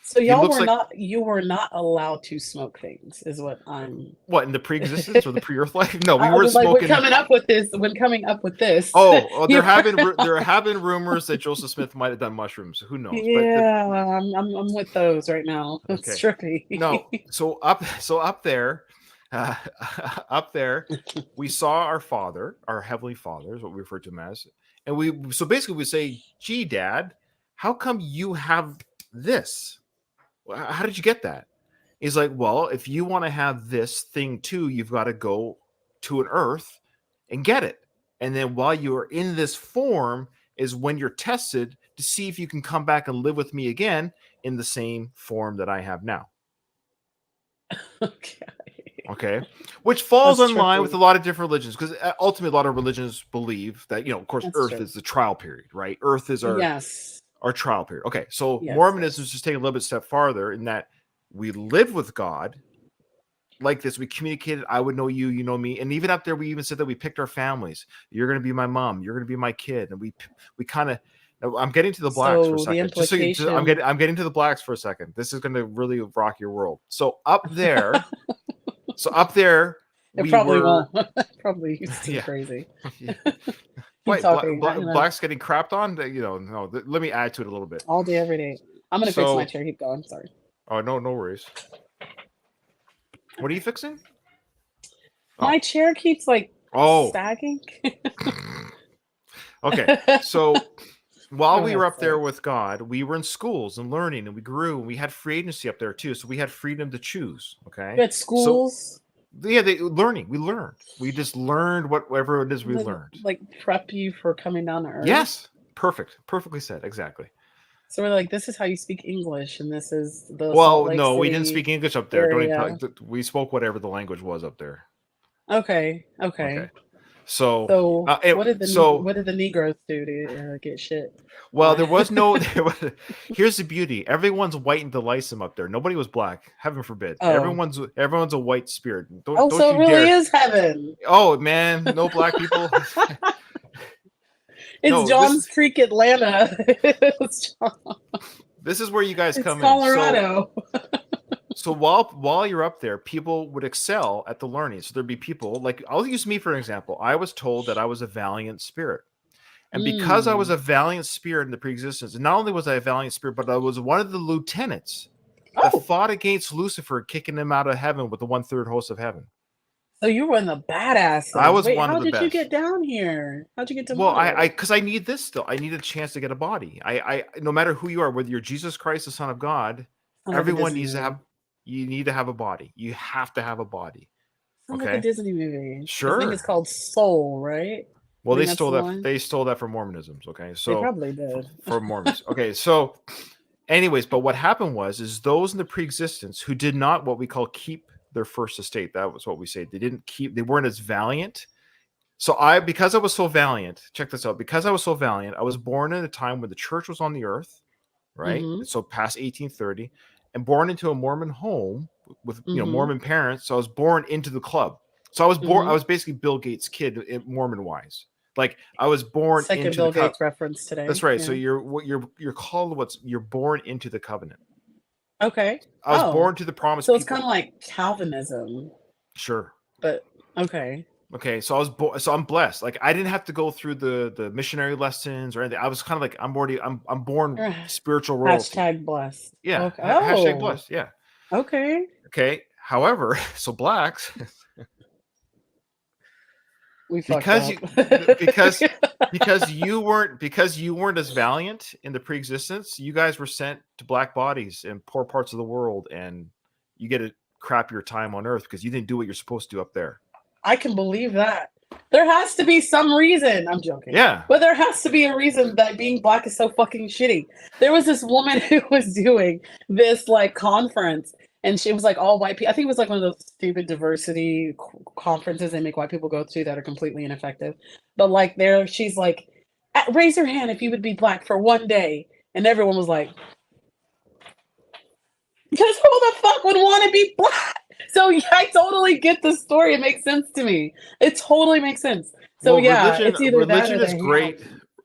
So he y'all looks were like not, you were not allowed to smoke things, is what I'm. what in the pre-existence or the pre-earth life? No, we were Like when smoking. coming up with this, when coming up with this, Oh, you were. there have been rumors that Joseph Smith might have done mushrooms. Who knows? But Yeah, I'm with those right now. It's okay, trippy. no. So up there, uh, up there, we saw our Father, our heavenly Father, is what we refer to him as, and so basically we say, "Gee, Dad, how come you have this? How did you get that?" He's like, "Well, if you want to have this thing too, you've got to go to an Earth and get it. And then while you are in this form is when you're tested to see if you can come back and live with me again in the same form that I have now." Okay. Okay, which falls That's in line with a trippy. lot of different religions because ultimately a lot of religions believe that of course That's Earth true. is the trial period, right? Earth is Yes. our trial period. Okay, so Yes, Mormonism is yes. just taking a little bit step farther in that we live with God like this. We communicated, I would know you, you know me. And even up there, we even said that we picked our families. You're going to be my mom. You're going to be my kid. And we kind of, I'm getting to the blacks for a So the second. implication, I'm getting to the blacks for a second. This is going to really rock your world. So up there, it we probably were, won't. Probably too yeah. crazy. Why, Keep talking. blacks getting crapped on? No, let me add to it a little bit. All day, every day. I'm gonna fix my So, chair. Keep going. Sorry. oh, no, no worries. What are you fixing? My Oh, chair keeps like oh, sagging. okay. So, while Go we ahead. were up there Sorry. with God, we were in schools and learning, and we grew, and we had free agency up there too. So we had freedom to choose. Okay, At so schools, yeah, we learned. We just learned whatever it is we the, learned. like prep you for coming down to earth. Yes, perfectly said, exactly. So we're like, this is how you speak English, and this is the Salt Well, Lake no, we didn't speak City English up there. Don't even area. talk. We spoke whatever the language was up there. Okay. Okay, Okay. so So so what did the Negroes do to get shit well, there on? was no. Here's the beauty: everyone's white and delicem up there. Nobody was black. Heaven forbid. Oh. Everyone's a white spirit. Oh, Don't so it you really dare. is heaven. Oh man, no black people. It's No, this Johns Creek, Atlanta. this is where you guys It's come in. Colorado. So while you're up there, people would excel at the learning. So there'd be people like I'll use me for an example. I was told that I was a valiant spirit. And because I was Mm. a valiant spirit in the pre-existence, and not only was I a valiant spirit, but I was one of the lieutenants that Oh, fought against Lucifer, kicking him out of heaven with the 1/3 host of heaven. so you were in the I badasses. was Wait, one of how the did you best. get down here? How'd you get to Well, mother? because I need this still. I need a chance to get a body. No matter who you are, whether you're Jesus Christ, the Son of God, Sounds like a everyone Disney needs to movie. have. You need to have a body. You have to have a body. Sounds like a Okay. Disney movie. I think it's Sure. called Soul, right? Well, I think that's the one. They stole that from Mormonisms. Okay. They So probably did. for Mormons. Okay. So anyways, but what happened is those in the pre-existence who did not what we call keep their first estate. That was what we say. They weren't as valiant. So because I was so valiant, check this out. Because I was so valiant, I was born in a time when the church was on the earth, right? Mm-hmm. So past 1830, and born into a Mormon home with Mm-hmm. Mormon parents. So I was born into the club. So I Mm-hmm. was basically Bill Gates' kid, Mormon wise. Like I was born Second into the Bill cup. Gates reference That's today. right. So Yeah. you're called you're born into the covenant. Okay. I was Oh, born to the promised so it's kind people. of like Calvinism, Sure. but okay. Okay, so so I'm blessed. Like I didn't have to go through the missionary lessons or anything. I was kind of like I'm born spiritual royalty. Hashtag blessed. Yeah, Okay. hashtag Oh, blessed. Yeah. okay. Okay. However, so blacks We fucked because up. you because because you weren't as valiant in the pre-existence, you guys were sent to black bodies in poor parts of the world, and you get to crap your time on Earth because you didn't do what you're supposed to do up there. I can believe that. There has to be some reason. I'm joking. Yeah. But there has to be a reason that being black is so fucking shitty. There was this woman who was doing this like conference, and she was like all white people. I think it was like one of those stupid diversity conferences they make white people go to that are completely ineffective. But like there, she's like, raise your hand if you would be black for one day. And everyone was like, because who the fuck would want to be black? So yeah, I totally get the story. It makes sense to me. It totally makes sense. So Well, yeah, it's either that or religion the is great.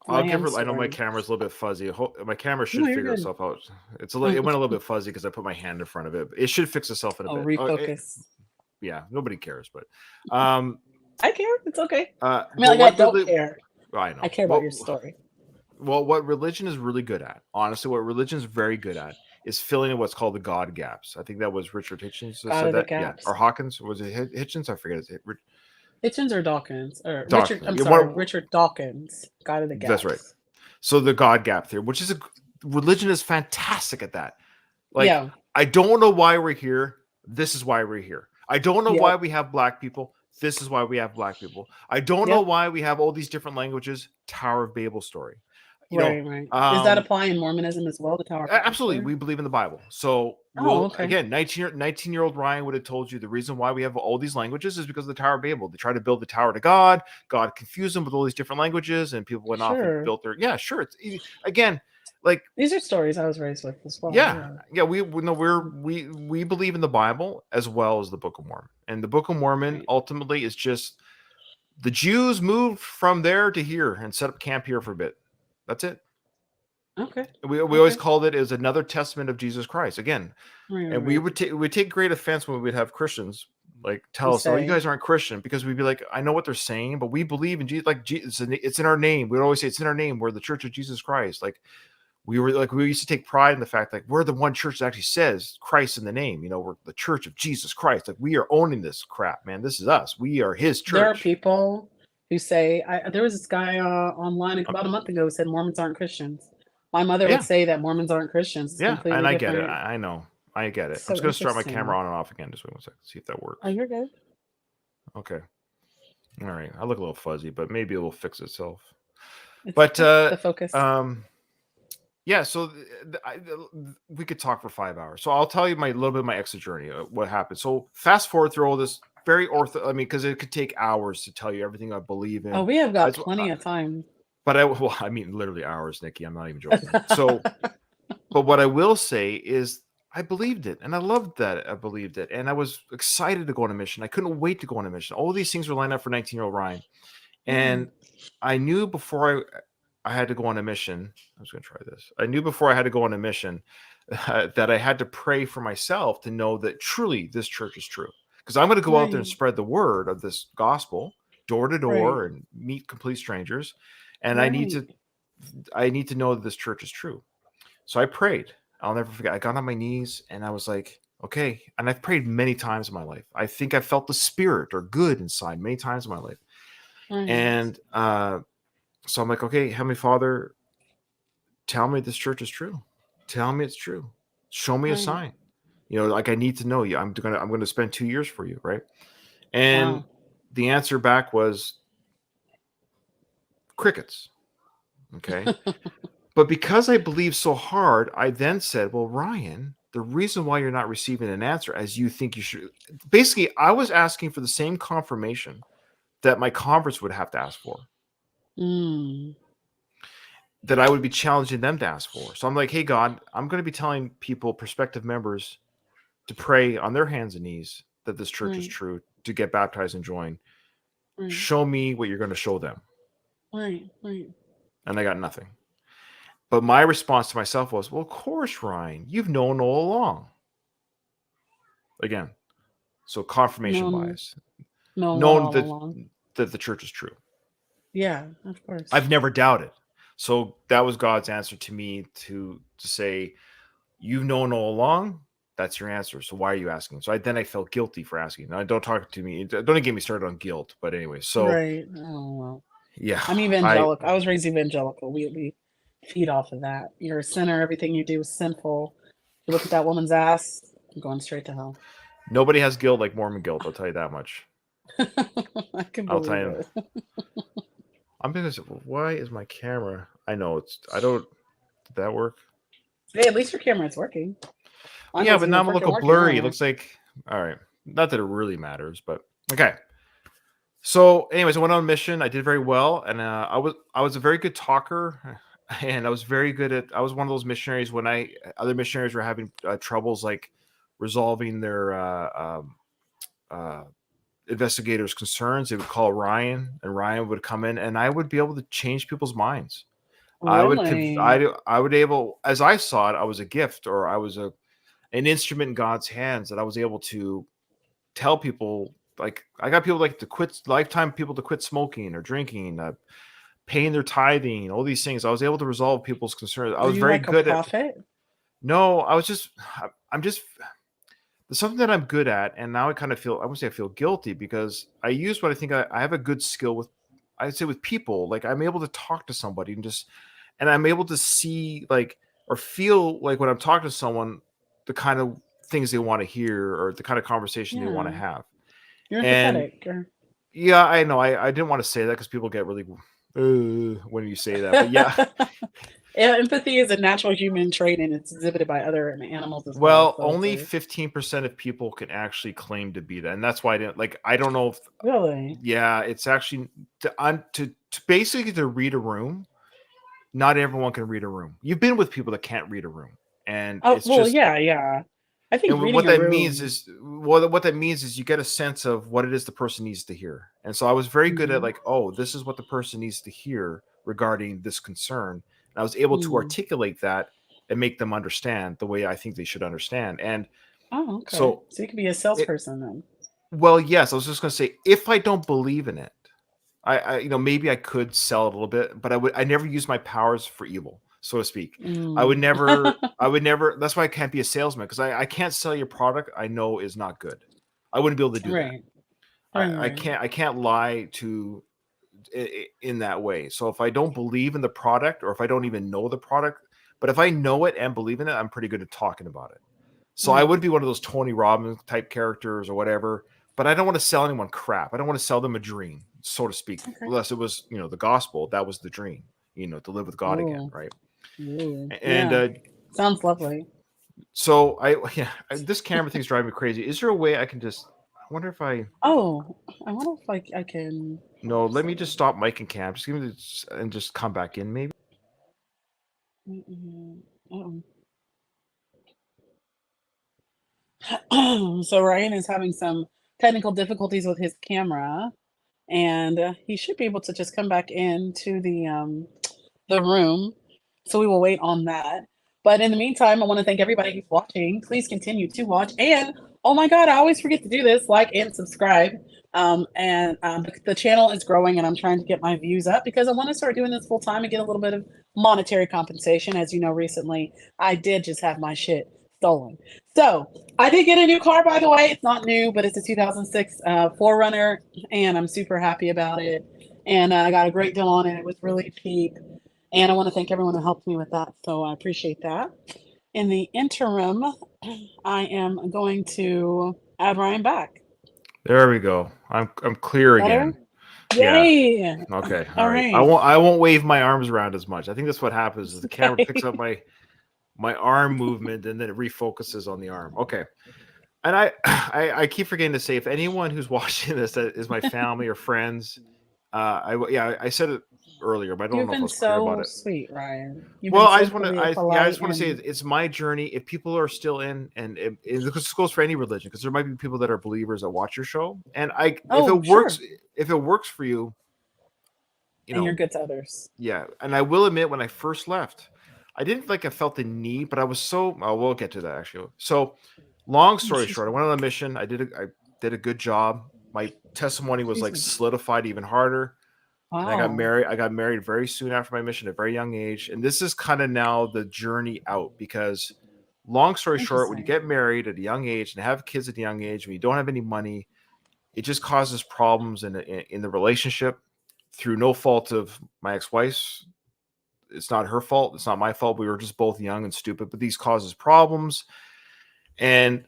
my I'll give her. I know my hamstring. camera's a little bit fuzzy. My camera No, should you're figure good. itself out. It went a little bit fuzzy because I put my hand in front of it. It should fix itself in a Oh, bit. refocus. Yeah, nobody cares, but I care. It's okay. I mean, well, like I don't care. I know. I care about your story. Well, what religion is really good at, honestly, what religion is very good at is filling in what's called the God gaps. I think that was Richard Hitchens that God said of the that. Yeah, gaps. or Hawkins. Was it Hitchens? I forget. Hitchens or Dawkins or Richard? Dawkins. I'm Yeah, sorry, Richard Dawkins. God of the that's right. gaps. So the God gap theory, which is religion is fantastic at that. Like, Yeah. I don't know why we're here. This is why we're here. I don't know why Yep. we have black people. This is why we have black people. I don't know Yep. why we have all these different languages. Tower of Babel story. Right. Right. Does that apply in Mormonism as well? The Tower of Babel absolutely. story? We believe in the Bible. So Oh, okay. again, 19-year-old Ryan would have told you the reason why we have all these languages is because of the Tower of Babel. They tried to build the tower to God. God confused them with all these different languages, and people went off and built their sure. It's again, like these are stories I was raised with as well. Yeah. We believe in the Bible as well as the Book of Mormon, and the Book of Mormon ultimately is just the Jews moved from there to here and set up camp here for a bit. That's it. Okay. We always called it as another testament of Jesus Christ again, and we would take great offense when we'd have Christians like tell us, "Oh, you guys aren't Christian," because we'd be like, "I know what they're saying, but we believe in Jesus. Like Jesus, it's in our name. We'd always say it's in our name. We're the Church of Jesus Christ." Like we used to take pride in the fact like we're the one church that actually says Christ in the name. You know, we're the Church of Jesus Christ. Like we are owning this crap, man. This is us. We are His church. There are people who say there was this guy online about a month ago who said Mormons aren't Christians. My mother would say that Mormons aren't Christians. It's completely and I different. get it. I know. I get it. So I'm just going to start my camera on and off again. Just wait 1 second. See if that works. Oh, you're good. Okay. All right. I look a little fuzzy, but maybe it will fix itself. But the focus. Yeah. So we could talk for 5 hours. So I'll tell you little bit of my exit journey. What happened. So fast forward through all this very because it could take hours to tell you everything I believe in. Oh, we have got plenty of time. But I mean, literally hours, Nikki. I'm not even joking. So, but what I will say is I believed it, and I loved that I believed it, and I was excited to go on a mission. I couldn't wait to go on a mission. All these things were lined up for 19-year-old Ryan, and I knew before I had to go on a mission. I was going to try this. I knew before I had to go on a mission that I had to pray for myself to know that truly this church is true, because I'm going to go out there and spread the word of this gospel door to door and meet complete strangers. And I need to know that this church is true. So I prayed. I'll never forget. I got on my knees and I was like, okay. And I've prayed many times in my life. I think I felt the spirit or good inside many times in my life. And so I'm like, okay, Heavenly Father, tell me this church is true. Tell me it's true. Show me a sign. You know, like I need to know you. I'm going to spend 2 years for you, right? And the answer back was crickets. Okay. But because I believe so hard, I then said, well, Ryan, the reason why you're not receiving an answer as you think you should, basically, I was asking for the same confirmation that my converts would have to ask for, that I would be challenging them to ask for. So I'm like, hey, God, I'm going to be telling people, prospective members, to pray on their hands and knees that this church is true, to get baptized and join. Show me what you're going to show them. Right. And I got nothing. But my response to myself was, well, of course, Ryan, you've known all along. Again, so confirmation bias. Knowing what knowing all along. that the church is true. Yeah, of course. I've never doubted. So that was God's answer to me to say, you've known all along. That's your answer. So why are you asking? So then I felt guilty for asking. Now, don't talk to me. Don't get me started on guilt. But anyway, so Right. Oh well. yeah, I'm evangelical. I was raised evangelical. We feed off of that. You're a sinner. Everything you do is sinful. You look at that woman's ass, you're going straight to hell. nobody has guilt like Mormon guilt. I'll tell you that much. I can I'll tell believe you. it. I'm gonna say, why is my camera? I know it's. I don't. Did that work? Hey, at least your camera is working. Mine Yeah, but wasn't now even I'm a freaking little working blurry. It earlier. looks like. All right. Not that it really matters, but okay. So, anyways, I went on a mission. I did very well, and I was a very good talker, and I was very good at. I was one of those missionaries when other missionaries were having troubles like resolving their uh, investigators' concerns. They would call Ryan, and Ryan would come in, and I would be able to change people's minds. Really? I would able, as I saw it, I was a gift, or I was an instrument in God's hands that I was able to tell people, like I got people like to quit lifetime people to quit smoking or drinking, paying their tithing, all these things. I was able to resolve people's concerns. I Are was you very like a good at. prophet? No, I'm just there's something that I'm good at, and now I kind of feel, I won't say I feel guilty, because I use what I think I have a good skill with. I'd say with people, like I'm able to talk to somebody and I'm able to see like or feel like when I'm talking to someone, the kind of things they want to hear or the kind of conversation they want to Yeah. have. You're And empathetic. Or... yeah, I know. I didn't want to say that because people get really when you say that. But yeah, Yeah, empathy is a natural human trait and it's exhibited by other animals as well. well, So it's only a 15% of people can actually claim to be that, and that's why I didn't like. I don't know if really. yeah, it's actually to basically to read a room. Not everyone can read a room. You've been with people that can't read a room, and Oh it's well, just. yeah, yeah. I think And reading what a that means room. is what that means is you get a sense of what it is the person needs to hear. And so I was very good at Hmm. like, oh, this is what the person needs to hear regarding this concern. And I was able to Hmm. articulate that and make them understand the way I think they should understand. And Oh, okay. so So you could be a it, salesperson then. well, yes, I was just going to say, if I don't believe in it, maybe I could sell it a little bit, but I never use my powers for evil, so to speak. Mm. I would never, that's why I can't be a salesman, because I can't sell your product I know is not good. I wouldn't be able to do that. Right. Right. Right. I can't lie in that way. So if I don't believe in the product, or if I don't even know the product, but if I know it and believe in it, I'm pretty good at talking about it. So I Mm. would be one of those Tony Robbins type characters or whatever, but I don't want to sell anyone crap. I don't want to sell them a dream, so to speak. Okay. Unless it was, the gospel, that was the dream, to live with God again, Ooh. right? Ooh. And Yeah. Sounds lovely. so yeah, this camera thing's driving me crazy. Is there a way I can just? I wonder if I. Oh, I wonder if I can. No, let me just So, stop mic and cam. Just give me this and just come back in, maybe. mm-mm. So Ryan is having some technical difficulties with his camera, and he should be able to just come back into the room. So we will wait on that. But in the meantime, I want to thank everybody who's watching. Please continue to watch. And oh my God, I always forget to do this, like and subscribe. The channel is growing and I'm trying to get my views up because I want to start doing this full time and get a little bit of monetary compensation. As you know, recently I did just have my shit stolen. So I did get a new car, by the way. It's not new, but it's a 2006 Forerunner, and I'm super happy about it. And I got a great deal on it. It was really cheap. And I want to thank everyone who helped me with that. So I appreciate that. In the interim, I am going to add Ryan back. There we go. I'm clear Better? again. Yeah. Yay! Okay. All All right. right. I won't wave my arms around as much. I think that's what happens is the camera picks up Okay. my arm movement and then it refocuses on the arm. Okay. And I keep forgetting to say, if anyone who's watching this that is my family or friends, I said it earlier, but I don't You've know if I been was clear about so it. sweet, Ryan. You've Well, been I so just want to, I polite just want to say and it's my journey. If people are still in, and this goes for any religion, because there might be people that are believers that watch your show, and oh, sure. if it works for you, you And you're know, good to others. yeah. And I will admit, when I first left, I didn't like I felt the need, but I was so. Oh, we'll get to that actually. So, long story short, I went on a mission. I did a good job. my testimony was like Jesus. solidified even harder. And I got Wow. married. I got married very soon after my mission at a very young age. And this is kind of now the journey out because, long story short, when you Interesting. get married at a young age and have kids at a young age, when you don't have any money, it just causes problems in the relationship through no fault of my ex-wife's. It's not her fault. It's not my fault. We were just both young and stupid, but these causes problems. And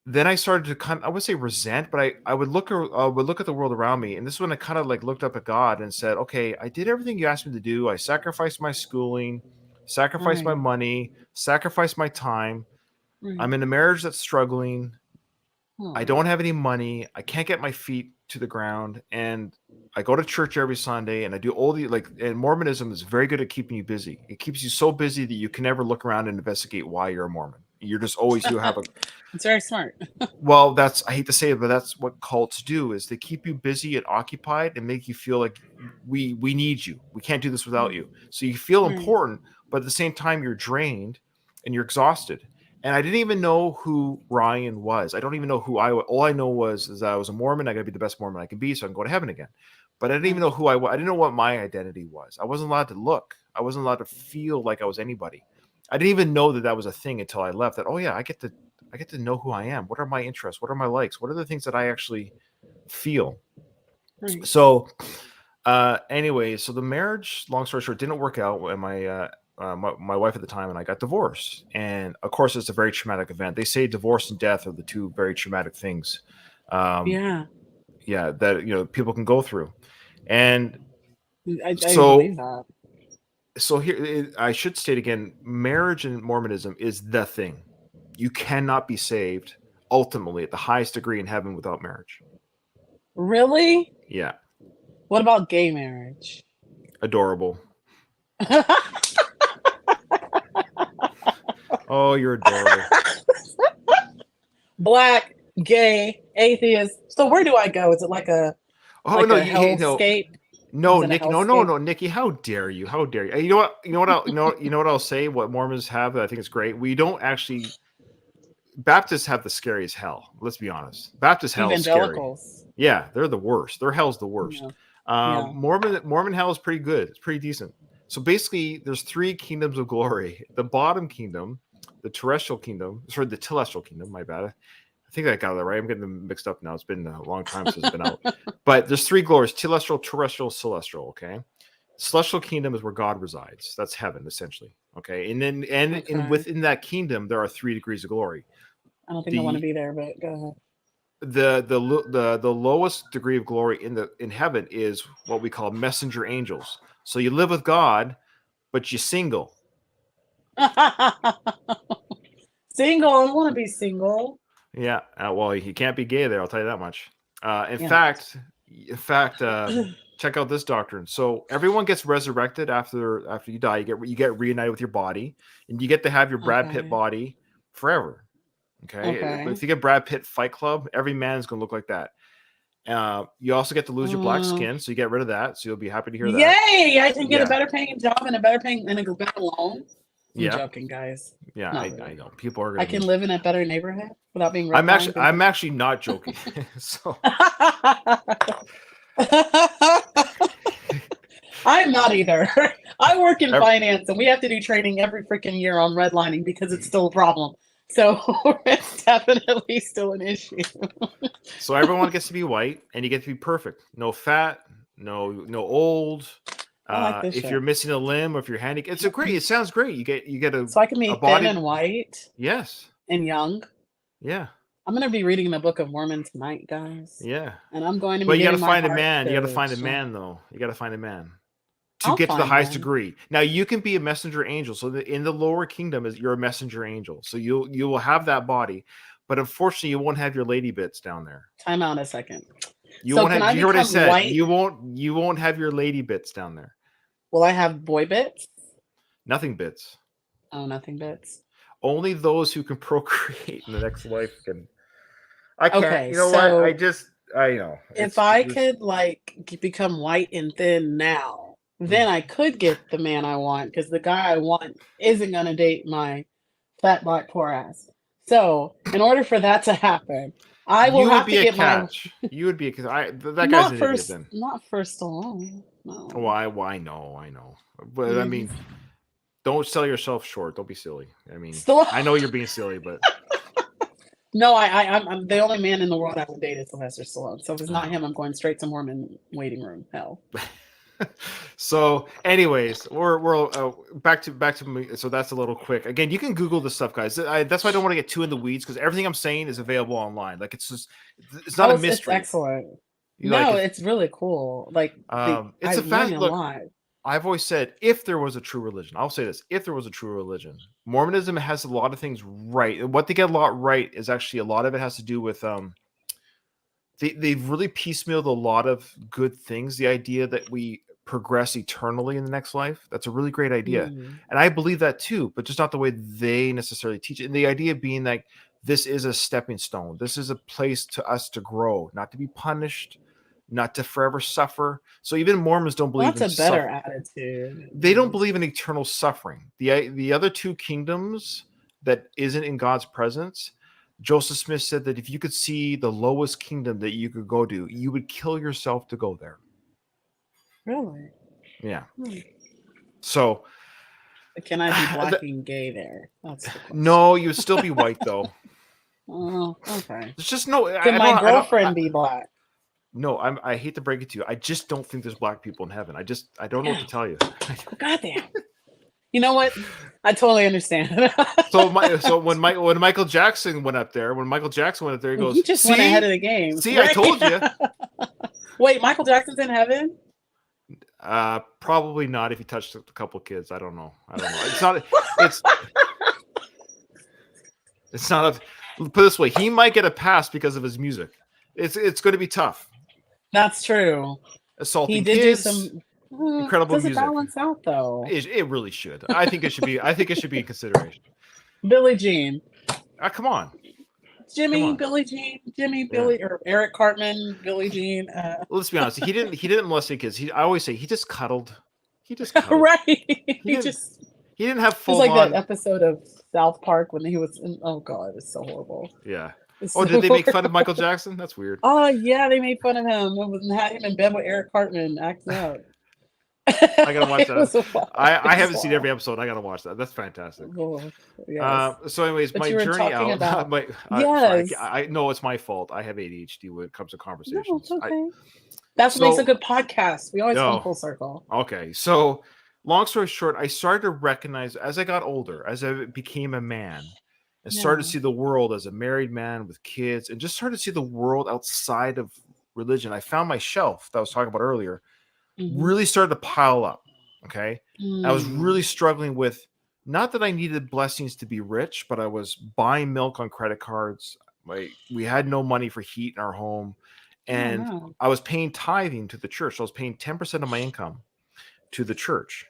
then I started to kind of, I would say resent, but I would look at the world around me. And this is when I kind of like looked up at God and said, okay, I did everything you asked me to do. I sacrificed my schooling, sacrificed my Right. money, sacrificed my time. Right. I'm in a marriage that's struggling. I Oh. don't have any money. I can't get my feet to the ground. And I go to church every Sunday and I do all the like, and Mormonism is very good at keeping you busy. It keeps you so busy that you can never look around and investigate why you're a Mormon. You're just always, you have a, It's very smart. well, that's, I hate to say it, but that's what cults do is they keep you busy and occupied and make you feel like we need you. We can't do this without Right. you. So you feel Right. important, but at the same time you're drained and you're exhausted. And I didn't even know who Ryan was. I don't even know who I was. All I know was is that I was a Mormon. I got to be the best Mormon I can be so I can go to heaven again. But I didn't even Right. know who I was. I didn't know what my identity was. I wasn't allowed to look. I wasn't allowed to feel like I was anybody. I didn't even know that that was a thing until I left. That, oh yeah, I get to know who I am. What are my interests? What are my likes? What are the things that I actually feel? Right. So, anyway, so the marriage, long story short, didn't work out. When my wife at the time and I got divorced, and of course, it's a very traumatic event. They say divorce and death are the two very traumatic things. Um, Yeah. yeah, that people can go through, and I so believe that. here I should state again: marriage in Mormonism is the thing. You cannot be saved ultimately at the highest degree in heaven without marriage. Really? Yeah, What about gay marriage? adorable. Oh, you're adorable. Black, gay, atheist. So where do I go? Is it Oh like no, a you know, hellscape? no, Is it a Nikki, no, no, hellscape? no, Nikki, how dare you? How dare you? You know what? You know what I'll say. What Mormons have that I think is great. We don't actually. Baptists have the scariest hell. Let's be honest. Baptist hell is scary. Evangelicals. Yeah, they're the worst. Their hell's the worst. No. Yeah. Mormon hell is pretty good. It's pretty decent. So basically, there's three kingdoms of glory. The bottom kingdom, the terrestrial kingdom, sorry, the telestial kingdom. My bad. I think I got that right. I'm getting them mixed up now. It's been a long time since it's been out. But there's three glories: telestial, terrestrial, celestial. Okay, celestial kingdom is where God resides. That's heaven, essentially. Okay, and then and Okay. within that kingdom, there are 3 degrees of glory. I don't think I want to The be there, but go ahead. the lowest degree of glory in heaven is what we call messenger angels. So you live with God, but you're single. Single. I want to be single. Yeah. Well, you can't be gay there. I'll tell you that much. In Yeah. fact, in fact, check out this doctrine. So everyone gets resurrected after you die. You get reunited with your body, and you get to have your Brad Pitt Okay. body forever. Okay. If Okay. you get Brad Pitt Fight Club, every man's gonna look like that. You also get to lose your black Uh, skin, so you get rid of that. So you'll be happy to hear that. Yay! I can get a Yeah. better paying job and a better paying and a better loan. I'm Yeah. joking, guys. Yeah. Not I really. know people are I gonna can be. live in a better neighborhood without being redlined and I'm things. actually not joking. So I'm not either. I work in ev- finance and we have to do training every freaking year on redlining because it's still a problem. So it's definitely still an issue. so everyone gets to be white, and you get to be perfect. No fat, no old. I like this If you're shit. missing a limb, or if you're handicapped, it's a great. It sounds great. You get So I can a be thin body. and white Yes. and young. Yeah. I'm going to be reading the Book of Mormon tonight, guys. Yeah. And I'm going to But be you got to getting my find a heart man. You got to find a coached. man, though. You got to find a man to I'll get to the find highest one. degree. Now you can be a messenger angel. So in the lower kingdom is you're a messenger angel. So you will have that body, but unfortunately you won't have your lady bits down there. Time out a second. You So won't can have. I Did you hear what I become said? white? You won't have your lady bits down there. Will I have boy bits? Nothing bits. Oh, nothing bits. Only those who can procreate in the next life can. I can't. Okay, You know what? so I know if it's I just. could become white and thin now, Mm. then I could get the man I want because the guy I want isn't gonna date my fat black poor ass. So in order for that to happen, I will You would have be to a get my catch. You would be a that guy's not an idiot first, then. not first alone. No. Why? I know. But I Mhm. mean, don't sell yourself short. Don't be silly. I mean, Still, I know you're being silly, but no, I'm the only man in the world I would date is Sylvester Stallone. So if it's not him, I'm going straight to Mormon waiting room. Hell. so anyways, we're back to me. So that's a little quick. Again, you can Google this stuff, guys. That's why I don't want to get too in the weeds, because everything I'm saying is available online. Like it's not Oh, a it's mystery. excellent. You like No, it's really cool. Like it's a I'm fact. learning a Look, lot. I've always said, if there was a true religion, I'll say this: if there was a true religion, Mormonism has a lot of things right. And what they get a lot right is actually a lot of it has to do with they've really piecemealed a lot of good things. The idea that we progress eternally in the next life, that's a really great idea. Mm. And I believe that too, but just not the way they necessarily teach it. And the idea being like this is a stepping stone. This is a place to us to grow, not to be punished, not to forever suffer. So even Mormons don't Well, believe that's in a better suffering. attitude. They don't believe in eternal suffering. The other two kingdoms that isn't in God's presence, Joseph Smith said that if you could see the lowest kingdom that you could go to, you would kill yourself to go there. Really? Yeah. Hmm. So Can I be black and gay there? That's the question. no, you would still be white though. Oh, okay. There's just no. Can my girlfriend be black? No, I hate to break it to you. I just don't think there's black people in heaven. I don't know what to tell you. Goddamn. You know what? I totally understand. So when Michael Jackson went up there, he goes, You just went ahead of the game. See, right? I told you. Wait, Michael Jackson's in heaven? Probably not if he touched a couple kids. I don't know. It's not. It's not a. Put it this way, he might get a pass because of his music. It's going to be tough. That's true. Assaulting he did kids. Do some incredible does music. It balance out though? It really should. I think it should be. I think it should be in consideration. Billie Jean. Come on. Jimmy, Billie Jean, Jimmy, Billy, or Eric Cartman, Billie Jean. Let's be honest. He didn't molest any kids. I always say he just cuddled. Right. He didn't have full. It's like that episode of South Park when he was in. Oh God, it was so horrible. Yeah. Did they make fun of Michael Jackson? That's weird. Oh yeah, they made fun of him. Had him in bed with Eric Cartman acting out. I gotta watch that. I haven't seen every episode. I gotta watch that. That's fantastic. Oh, yes. So, anyways, my journey out. Yes. I know it's my fault. I have ADHD when it comes to conversations. No, it's okay. That's what makes a good podcast. We always come full circle. Okay, so long story short, I started to recognize as I got older, as I became a man, and started to see the world as a married man with kids, and just started to see the world outside of religion. I found my shelf that I was talking about earlier. Really started to pile up. Okay. I was really struggling with, not that I needed blessings to be rich, but I was buying milk on credit cards. We had no money for heat in our home. And I was paying tithing to the church. So I was paying 10% of my income to the church.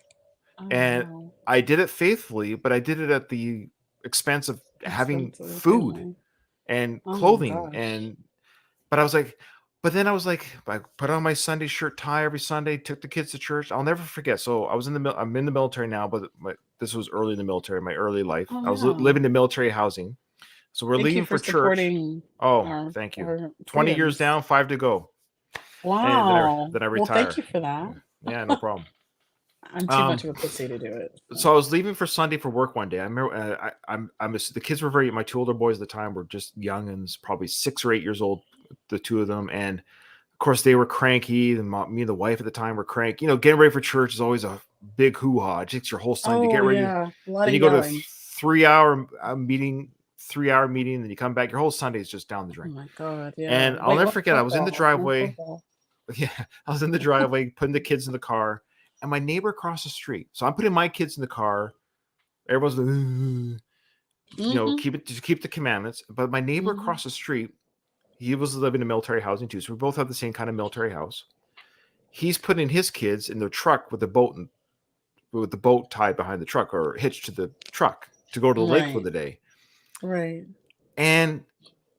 And I did it faithfully, but I did it at the expense of having food and clothing. But then I was like, I put on my Sunday shirt, tie every Sunday, took the kids to church. I'll never forget. So I'm in the military now, but this was early in the military, my early life. I was living in military housing. So we're leaving for church. Thank you. 20 years down, 5 to go. Wow. And then I retired. Well, thank you for that. Yeah, no problem. I'm too much of a pussy to do it. So I was leaving for Sunday for work one day. I remember the kids were my two older boys at the time were just youngins, probably 6 or 8 years old, the two of them. And of course they were cranky. And me and the wife at the time were cranky. Getting ready for church is always a big hoo-ha. It takes your whole Sunday to get ready. Yeah. Then you go to a 3-hour meeting, then you come back. Your whole Sunday is just down the drain. Oh my God. Yeah. And I'll never forget, I was in the driveway. Yeah. I was in the driveway putting the kids in the car. And my neighbor across the street. So I'm putting my kids in the car. Everyone's keep the commandments. But my neighbor across the street, he was living in military housing too. So we both have the same kind of military house. He's putting his kids in the truck with the boat tied behind the truck or hitched to the truck to go to the lake for the day. Right. And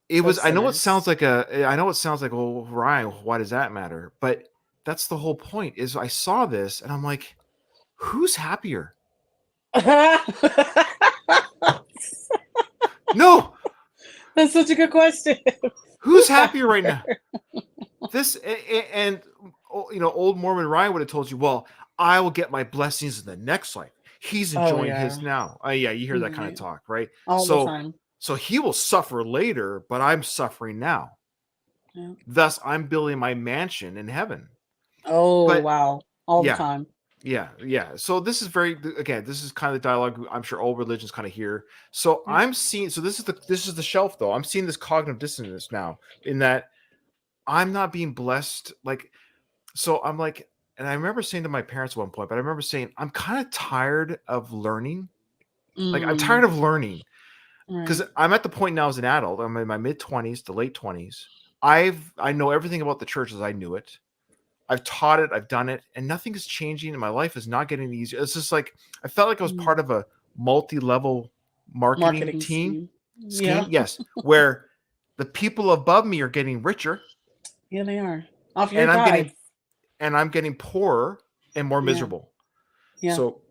it was. I know it sounds like well, Ryan, why does that matter? But that's the whole point. Is I saw this and I'm like, who's happier? No, That's such a good question. Who's happier right now? This and old Mormon Ryan would have told you, well, I will get my blessings in the next life. He's Oh enjoying yeah. his now. Yeah, you hear that kind of Right. talk, right? All the So time. so he will suffer later, but I'm suffering now. Yeah. Thus, I'm building my mansion in heaven. Oh But wow. All the yeah, time. yeah. So this is again, this is kind of the dialogue I'm sure all religions kind of hear. So Yep. I'm seeing. So this is the shelf though. I'm seeing this cognitive dissonance now in that I'm not being blessed like. So I'm like, and I remember saying to my parents at one point, but I remember saying, I'm kind of tired of learning. Like, I'm Mm, tired of learning because right. I'm at the point now as an adult. I'm in my mid 20s to late 20s. I know everything about the church as I knew it. I've taught it, I've done it, and nothing is changing, and my life is not getting easier. It's just like I felt like I was Mm. part of a multi-level marketing Marketing team scheme. scheme. Yeah. Yes, where the people above me are getting richer, Yeah, they are. Off your and tithes. I'm getting poorer and more Yeah. miserable. Yeah. So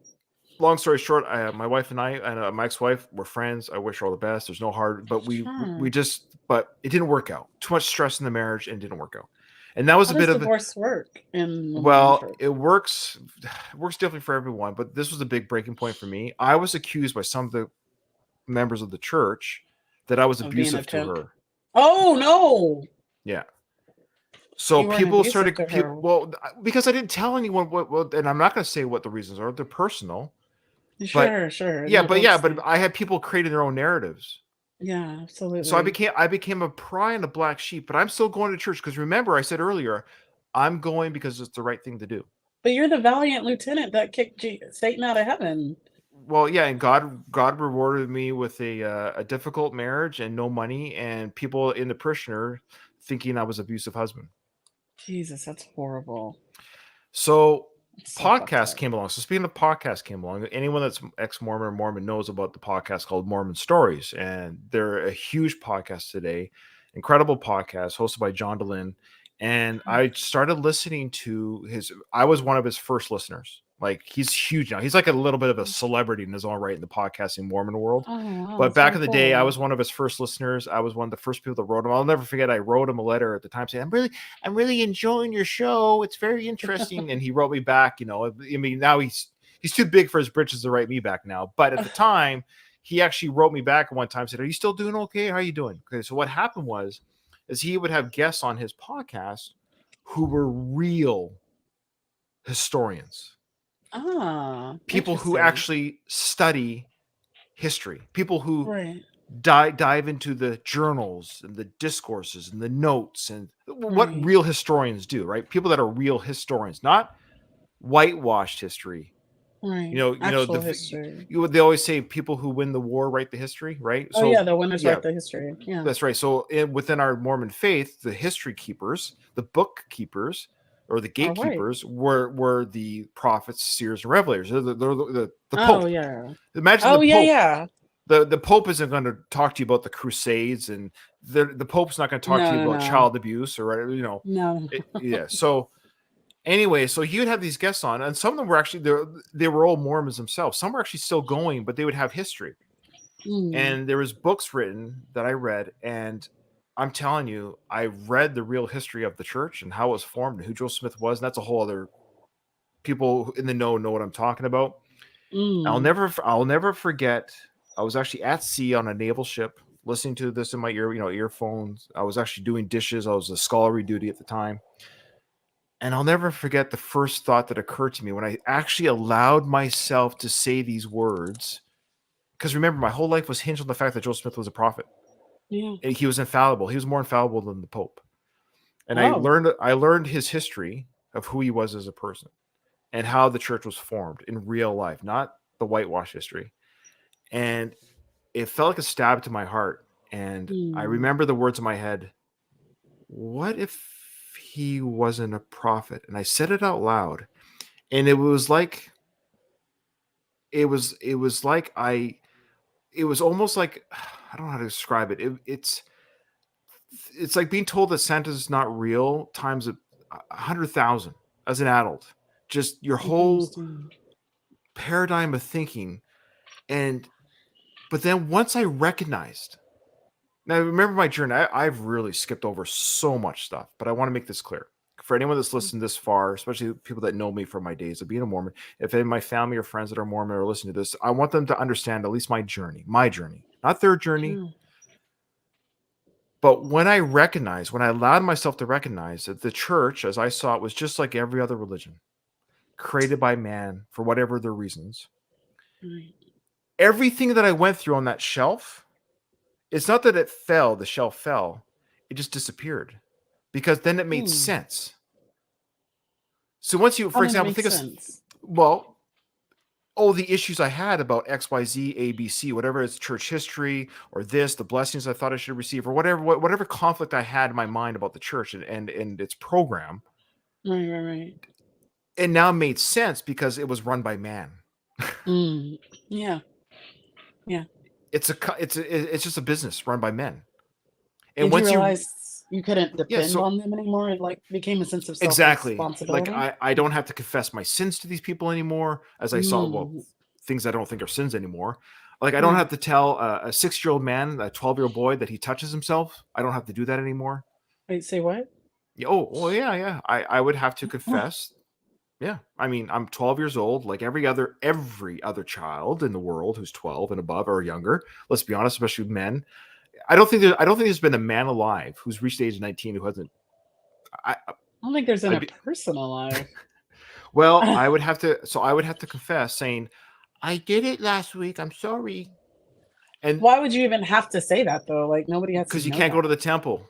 long story short, my wife and I and my ex-wife were friends. I wish her all the best. There's no hard, but we Sure. just, but it didn't work out. Too much stress in the marriage and it didn't work out. And that was How a does bit of, divorce work in the Mormon well, church? it works differently for everyone, but this was a big breaking point for me. I was accused by some of the members of the church that I was Of being a abusive to pimp? her. Oh no. Yeah. So You weren't people abusive started to her. well, because I didn't tell anyone what, and I'm not going to say what the reasons are. They're personal, but Sure, sure. yeah, No, but don't yeah, but say. I had people creating their own narratives. Yeah, So absolutely. I became a pry and a black sheep, but I'm still going to church because remember I said earlier, I'm going because it's the right thing to do. But you're the valiant lieutenant that kicked Satan out of heaven. Well, yeah, and God rewarded me with a difficult marriage and no money and people in the parishioner thinking I was an abusive husband. Jesus, that's horrible. So It's so fucked podcasts up. came along. So speaking of podcasts came along, anyone that's ex-Mormon or Mormon knows about the podcast called Mormon Stories, and they're a huge podcast today, incredible podcast hosted by John DeLynn. And I started listening to his. I was one of his first listeners. Like he's huge now. He's like a little bit of a celebrity in his own right in the podcasting Mormon world. Oh, wow, But that's back very in the day, I cool. was one of his first listeners. I was one of the first people that wrote him. I'll never forget. I wrote him a letter at the time saying, I'm really enjoying your show. It's very interesting. And he wrote me back, I mean, now he's too big for his britches to write me back now. But at the time, he actually wrote me back one time, said, are you still doing okay? How are you doing? Okay. So what happened was, is he would have guests on his podcast who were real historians, people who Interesting. actually study history, people who Right, dive into the journals and the discourses and the notes and what right, real historians do, right? People that are real historians, not whitewashed history. right. Actual history. They always say people who win the war write the history, right? Oh yeah, So the winners yeah, write the history. Yeah. that's right. So within our Mormon faith, the history keepers, the bookkeepers, or the All right. gatekeepers were the prophets, seers, and revelators. The Oh Pope. yeah. Imagine the Oh yeah, Pope. yeah. The Pope isn't going to talk to you about the Crusades, and the Pope's not going to talk to you No, about no, child abuse or no. yeah. So anyway, so he would have these guests on, and some of them were actually they were all Mormons themselves. Some were actually still going, but they would have history. Mm. And there was books written that I read, and I'm telling you, I read the real history of the church and how it was formed and who Joseph Smith was. And that's a whole other people in the know what I'm talking about. Mm. I'll never forget. I was actually at sea on a naval ship, listening to this in my earphones. I was actually doing dishes. I was a scholarly duty at the time, and I'll never forget the first thought that occurred to me when I actually allowed myself to say these words. Because remember, my whole life was hinged on the fact that Joseph Smith was a prophet. Yeah. He was infallible. He was more infallible than the Pope. And Oh. I learned his history of who he was as a person and how the church was formed in real life, not the whitewash history. And it felt like a stab to my heart. And I Mm. remember the words in my head, what if he wasn't a prophet? And I said it out loud. And it was like it was almost like I don't know how to describe it. It's like being told that Santa's not real times 100,000 as an adult. Just your I can whole understand. paradigm of thinking. And but then once I recognized, Now, remember my journey. I've really skipped over so much stuff, but I want to make this clear. For anyone that's listened this far, especially people that know me from my days of being a Mormon, if any of my family or friends that are Mormon are listening to this, I want them to understand at least my journey, not their journey. Yeah. But when I allowed myself to recognize that the church, as I saw it, was just like every other religion, created by man for whatever their reasons. Right. Everything that I went through on that shelf, it's not that the shelf fell, it just disappeared because then it made sense. So once you, for example, think of, the issues I had about X, Y, Z, A, B, C, whatever it's church history or the blessings I thought I should receive or whatever conflict I had in my mind about the church and its program. Right. It now made sense because it was run by man. Yeah. It's just a business run by men. And once you realize you couldn't depend on them anymore, it like became a sense of self-responsibility. Like I don't have to confess my sins to these people anymore, as I saw things I don't think are sins anymore. Like I don't have to tell a 6-year-old man, a 12-year-old boy that he touches himself. I don't have to do that anymore. Wait, say what? Yeah. I would have to confess. Yeah, I mean, I'm 12 years old, like every other child in the world who's 12 and above or younger. Let's be honest, especially men. I don't think there's been a man alive who's reached the age of 19 who hasn't. I don't think there's been a person alive. Well, I would have to confess, saying, "I did it last week. I'm sorry." And why would you even have to say that though? Like nobody has to. Because you can't go to the temple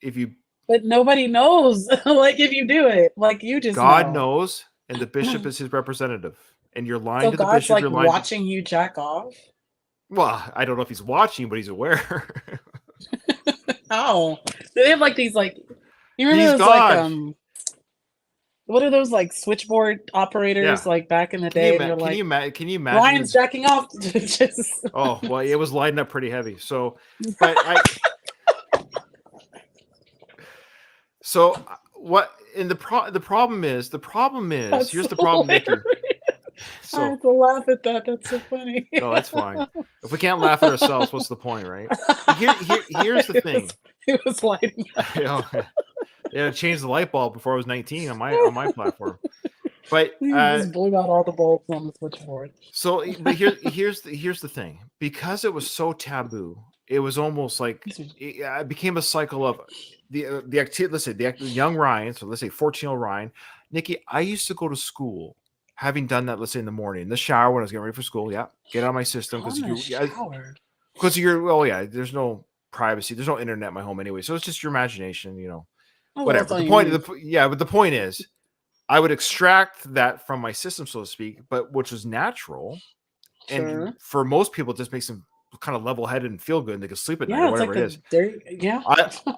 if you. But nobody knows, like, if you do it, like, you just God knows, and the bishop is his representative. And you're lying to the God's bishop. Like you're lying watching you jack off? Well, I don't know if he's watching, but he's aware. How? They have, like, these, like... You remember those, like, what are those, like, switchboard operators, like, back in the day? Can you imagine? Ryan's jacking off. Oh, well, it was lighting up pretty heavy. So, but So what? And the problem is here's the problem, Nikki. So, I have to laugh at that. That's so funny. No, that's fine. If we can't laugh at ourselves, what's the point, right? Here's the thing. It was lighting up. Yeah, changed the light bulb before I was 19 on my platform. But just blew out all the bulbs on the switchboard. So, but here's the thing. Because it was so taboo, it was almost like it became a cycle of the activity. Listen, the young Ryan. So let's say 14-year-old Ryan, Nikki. I used to go to school, having done that. Let's say in the morning, in the shower when I was getting ready for school. Yeah, get out of my system because there's no privacy. There's no internet in my home anyway, so it's just your imagination. Whatever. But the point is, I would extract that from my system, so to speak, but which was natural, and for most people, it just makes them kind of level-headed and feel good, and they can sleep at night or whatever it is.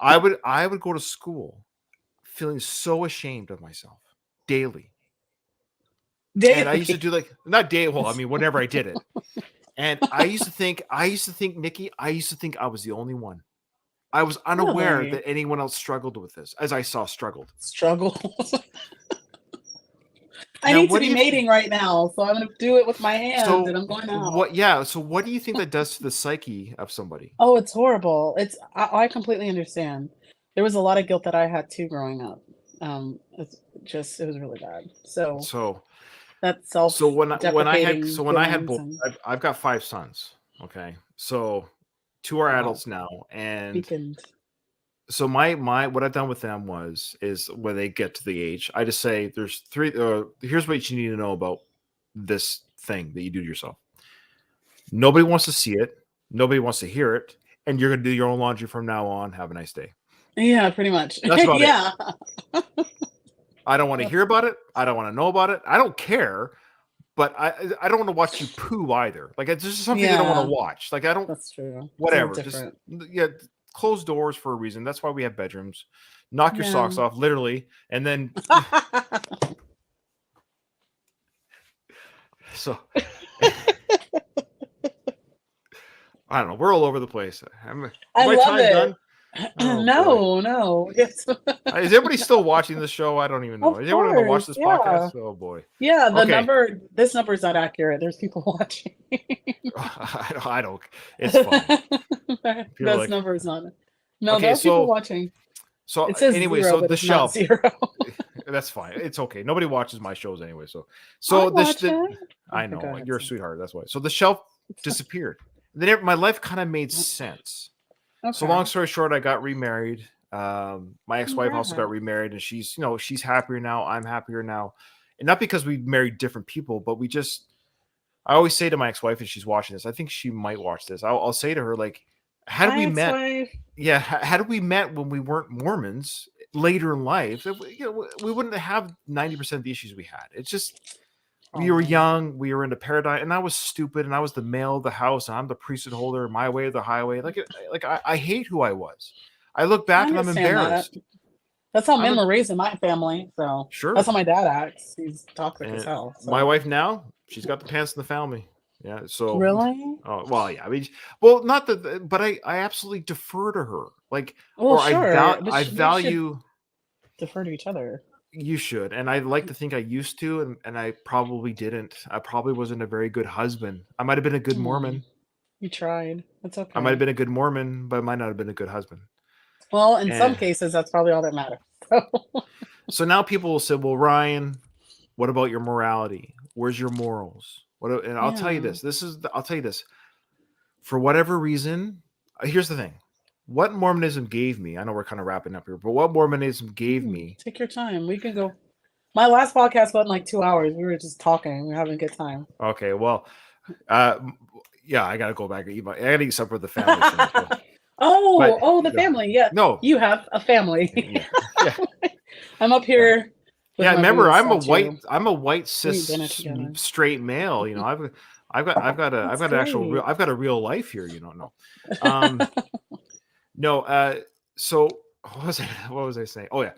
I would go to school feeling so ashamed of myself daily. And I used to do not daily. Well, I mean, whenever I did it, and I used to think, Nikki, I was the only one. I was unaware that anyone else struggled with this, as I saw struggled. I need to be mating right now, so I'm going to do it with my hands, and I'm going out. So what do you think that does to the psyche of somebody? Oh, it's horrible. I completely understand. There was a lot of guilt that I had too growing up. It was really bad. So that's self. So when I had boys, I've got 5 sons. Okay, so 2 are adults now, and. So my what I've done with them is when they get to the age, I just say there's 3. Here's what you need to know about this thing that you do to yourself. Nobody wants to see it. Nobody wants to hear it, and you're gonna do your own laundry from now on. Have a nice day. Yeah, pretty much. That's about it. I don't want to hear about it. I don't want to know about it. I don't care, but I don't want to watch you poo either. Like it's just something I don't want to watch. Like I don't. That's true. Whatever. Just close doors for a reason. That's why we have bedrooms. Knock your socks off, literally, and then. So. I don't know. We're all over the place. I love it. Done? Oh boy. No. Yes. Is everybody still watching the show? I don't even know. Of Is anyone going to watch course. this Yeah. podcast? Oh boy. Yeah, Okay. this number is not accurate. There's people watching. I don't. It's fine. People are This like, number is not. No, there okay, are people so watching. so It says anyway, 0, so but the it's not shelf. 0. That's fine. It's okay. Nobody watches my shows anyway. So I so watch the it. I Okay, go know ahead, you're a son. sweetheart. That's why. So the shelf disappeared. Then my life kind of made sense. So long Okay. story short, I got remarried. My ex-wife also got Congrats. remarried, and she's happier now. I'm happier now, and not because we married different people, but we just. I always say to my ex-wife, if she's watching this, I think she might watch this. I'll say to her like, had Hi, we met, ex-wife. yeah, had we met when we weren't Mormons later in life, we wouldn't have 90% of the issues we had. It's just we were Oh, young, we were into paradigm, and I was stupid, and I was the male of the house, and I'm the priesthood holder, my way or the highway. I hate who I was. I look I back and I'm understand that. embarrassed. That's how I'm men a, were raised in my family. So that's sure, how my dad acts. He's toxic as and hell. my So wife now, she's got the pants in the family. Yeah, so really? oh well, yeah. I mean, well, not that, but I absolutely defer to her, like, Well, or sure. But I you should value. defer to each other. You should, and I like to think I used to, and I probably didn't. I probably wasn't a very good husband. I might have been a good Hmm. Mormon. You tried. That's I might have okay. been a good Mormon, but I might not have been a good husband. Well, in some And cases, that's probably all that matters. So, so now people will say, "Well, Ryan, what about your morality? Where's your morals?" And I'll tell you yeah. this. I'll tell you this. For whatever reason, here's the thing. What Mormonism gave me, I know we're kind of wrapping up here, but what Mormonism gave me, Take your time. We can go. My last podcast went like 2 hours. We were just talking. We were having a good time. okay, well, uh, yeah, I got to go back and eat I got to eat supper with the family soon. So. But Oh, the family. Yeah, no, you have a family. yeah, yeah, I'm up yeah. here with Yeah, my remember, Buddha statue. I'm a white We eat dinner cis together. straight male. I've That's got an actual great. I've got a real life here. No, um, no. So what was I saying? Oh yeah.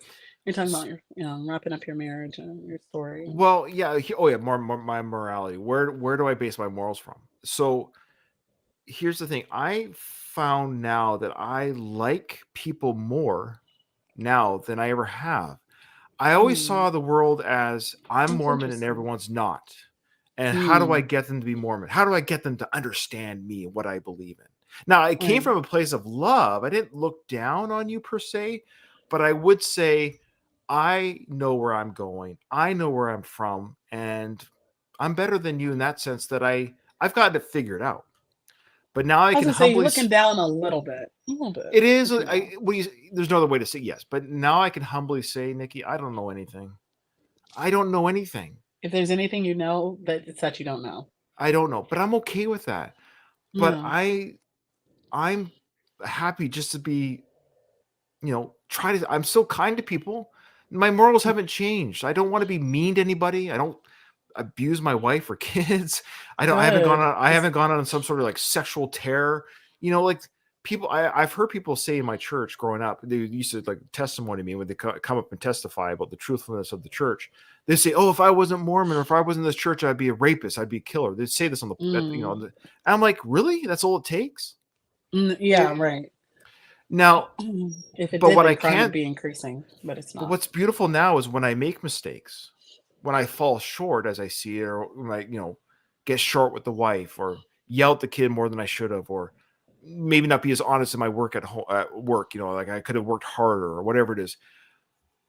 You're talking about your, wrapping up your marriage and your story. Well, yeah. Oh yeah. More my morality. Where do I base my morals from? So here's the thing. I found now that I like people more now than I ever have. I always Hmm. saw the world as I'm That's Mormon and interesting. everyone's not. And how do I Hmm. get them to be Mormon? How do I get them to understand me and what I believe in? Now, it came Right. from a place of love. I didn't look down on you per se, but I would say I know where I'm going. I know where I'm from, and I'm better than you in that sense that I've got it figured out. But now I I was can gonna say you're humbly looking down a little bit. A little bit. it is Looking down. there's no other way to say yes, but now I can humbly say, Nikki, I don't know anything. I don't know anything. If there's anything you know, that it's that you don't know. I don't know, but I'm okay with that. But Yeah. I'm happy just to be, try to I'm so kind to people. My morals haven't changed. I don't want to be mean to anybody. I don't abuse my wife or kids. Good. I Just haven't gone on some sort of like sexual tear. Like people I've heard people say in my church growing up, they used to like testimony me when they come up and testify about the truthfulness of the church. They say, "Oh, if I wasn't Mormon or if I wasn't in this church, I'd be a rapist. I'd be a killer." They'd say this on mm, and I'm like, "Really? That's all it takes?" yeah, right. Now, If it but did, what I then crime would can't be increasing, but it's but not. what's beautiful now is when I make mistakes, when I fall short as I see it, or when I, get short with the wife, or yell at the kid more than I should have, or maybe not be as honest in my work at work, like I could have worked harder or whatever it is.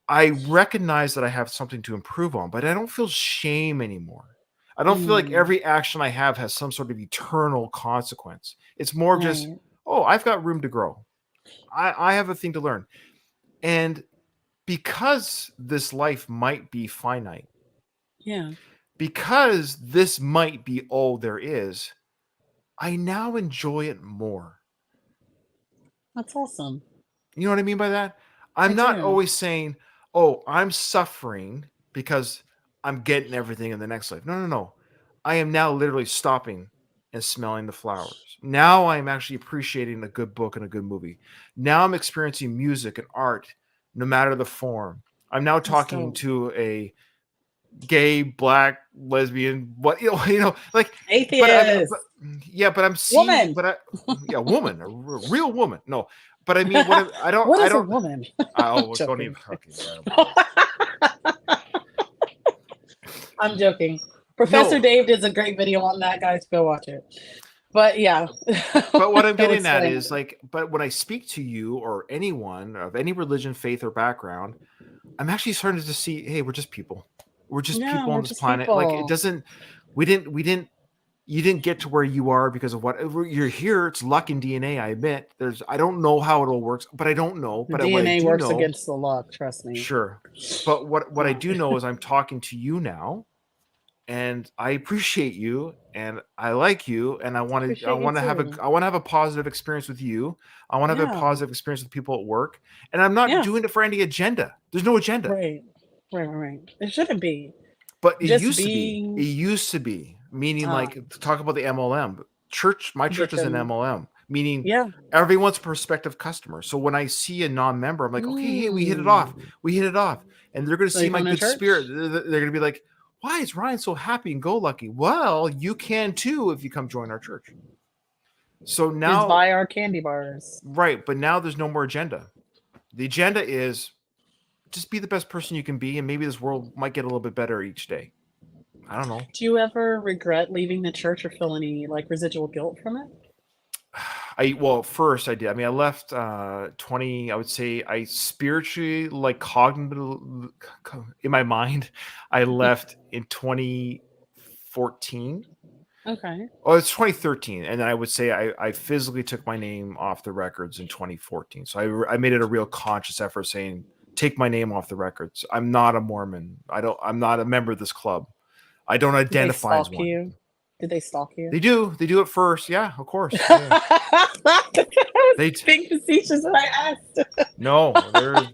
I recognize that I have something to improve on, but I don't feel shame anymore. I don't feel like Mm, every action I have has some sort of eternal consequence. It's more of just, right. oh, I've got room to grow. I have a thing to learn. And because this life might be finite, Yeah, because this might be all there is, I now enjoy it more. that's awesome. You know what I mean by that? I I'm not do. always saying, oh, I'm suffering because I'm getting everything in the next life. No, no, no. I am now literally stopping and smelling the flowers. Now I'm actually appreciating a good book and a good movie. Now I'm experiencing music and art, no matter the form. I'm now That's talking dope. to a gay, black, lesbian, what like, but Atheist yeah, but I'm seeing, woman. yeah, woman, a real woman. No, but I mean, What I is a don't. woman? Oh, don't even. Joking. Okay, yeah. I'm joking. Professor No, Dave does a great video on that, guys. Go watch it. But yeah, but what I'm he'll getting at explain is it. like, but when I speak to you or anyone of any religion, faith, or background, I'm actually starting to see, hey, we're just people. We're just No, people on we're this just planet. Like it people. doesn't. We didn't. You didn't get to where you are because of what you're here. It's luck and DNA. I admit. I don't know how it all works, but I don't know. The But what I DNA do works know, against the luck. Trust me. sure. But what I Uh, do know is I'm talking to you now, and I appreciate you, and I like you, and appreciate you too. I want to have a positive experience with you. I want to have a Yeah. positive experience with people at work, and I'm not Yeah. doing it for any agenda. There's no agenda. Right. Right. It shouldn't be. But it Just used to be. It being used to be, meaning like um to talk about the MLM church. My church is an victim. MLM, meaning Yeah. everyone's a prospective customer. So when I see a non-member, I'm like, okay, hey, we hit it off. Mm. We hit it off, and they're going to So see you my coming to good church? spirit. They're going to be like, why is Ryan so happy and go lucky? Well, you can too if you come join our church. So Just now, buy our candy bars. right, but now there's no more agenda. The agenda is just be the best person you can be, and maybe this world might get a little bit better each day. I don't know. Do you ever regret leaving the church or feel any like residual guilt from it? First I did. I mean, I left 20, I would say I spiritually, like cognitive in my mind, I left in 2014. Okay. Oh, it's 2013. And then I would say I physically took my name off the records in 2014. So I made it a real conscious effort saying, take my name off the records. I'm not a Mormon. I'm not a member of this club. I don't Did they identify as stalk one. you? Did they stalk you? They do. They do it first. Yeah, of course. Yeah. I was They being facetious when I asked. no, they're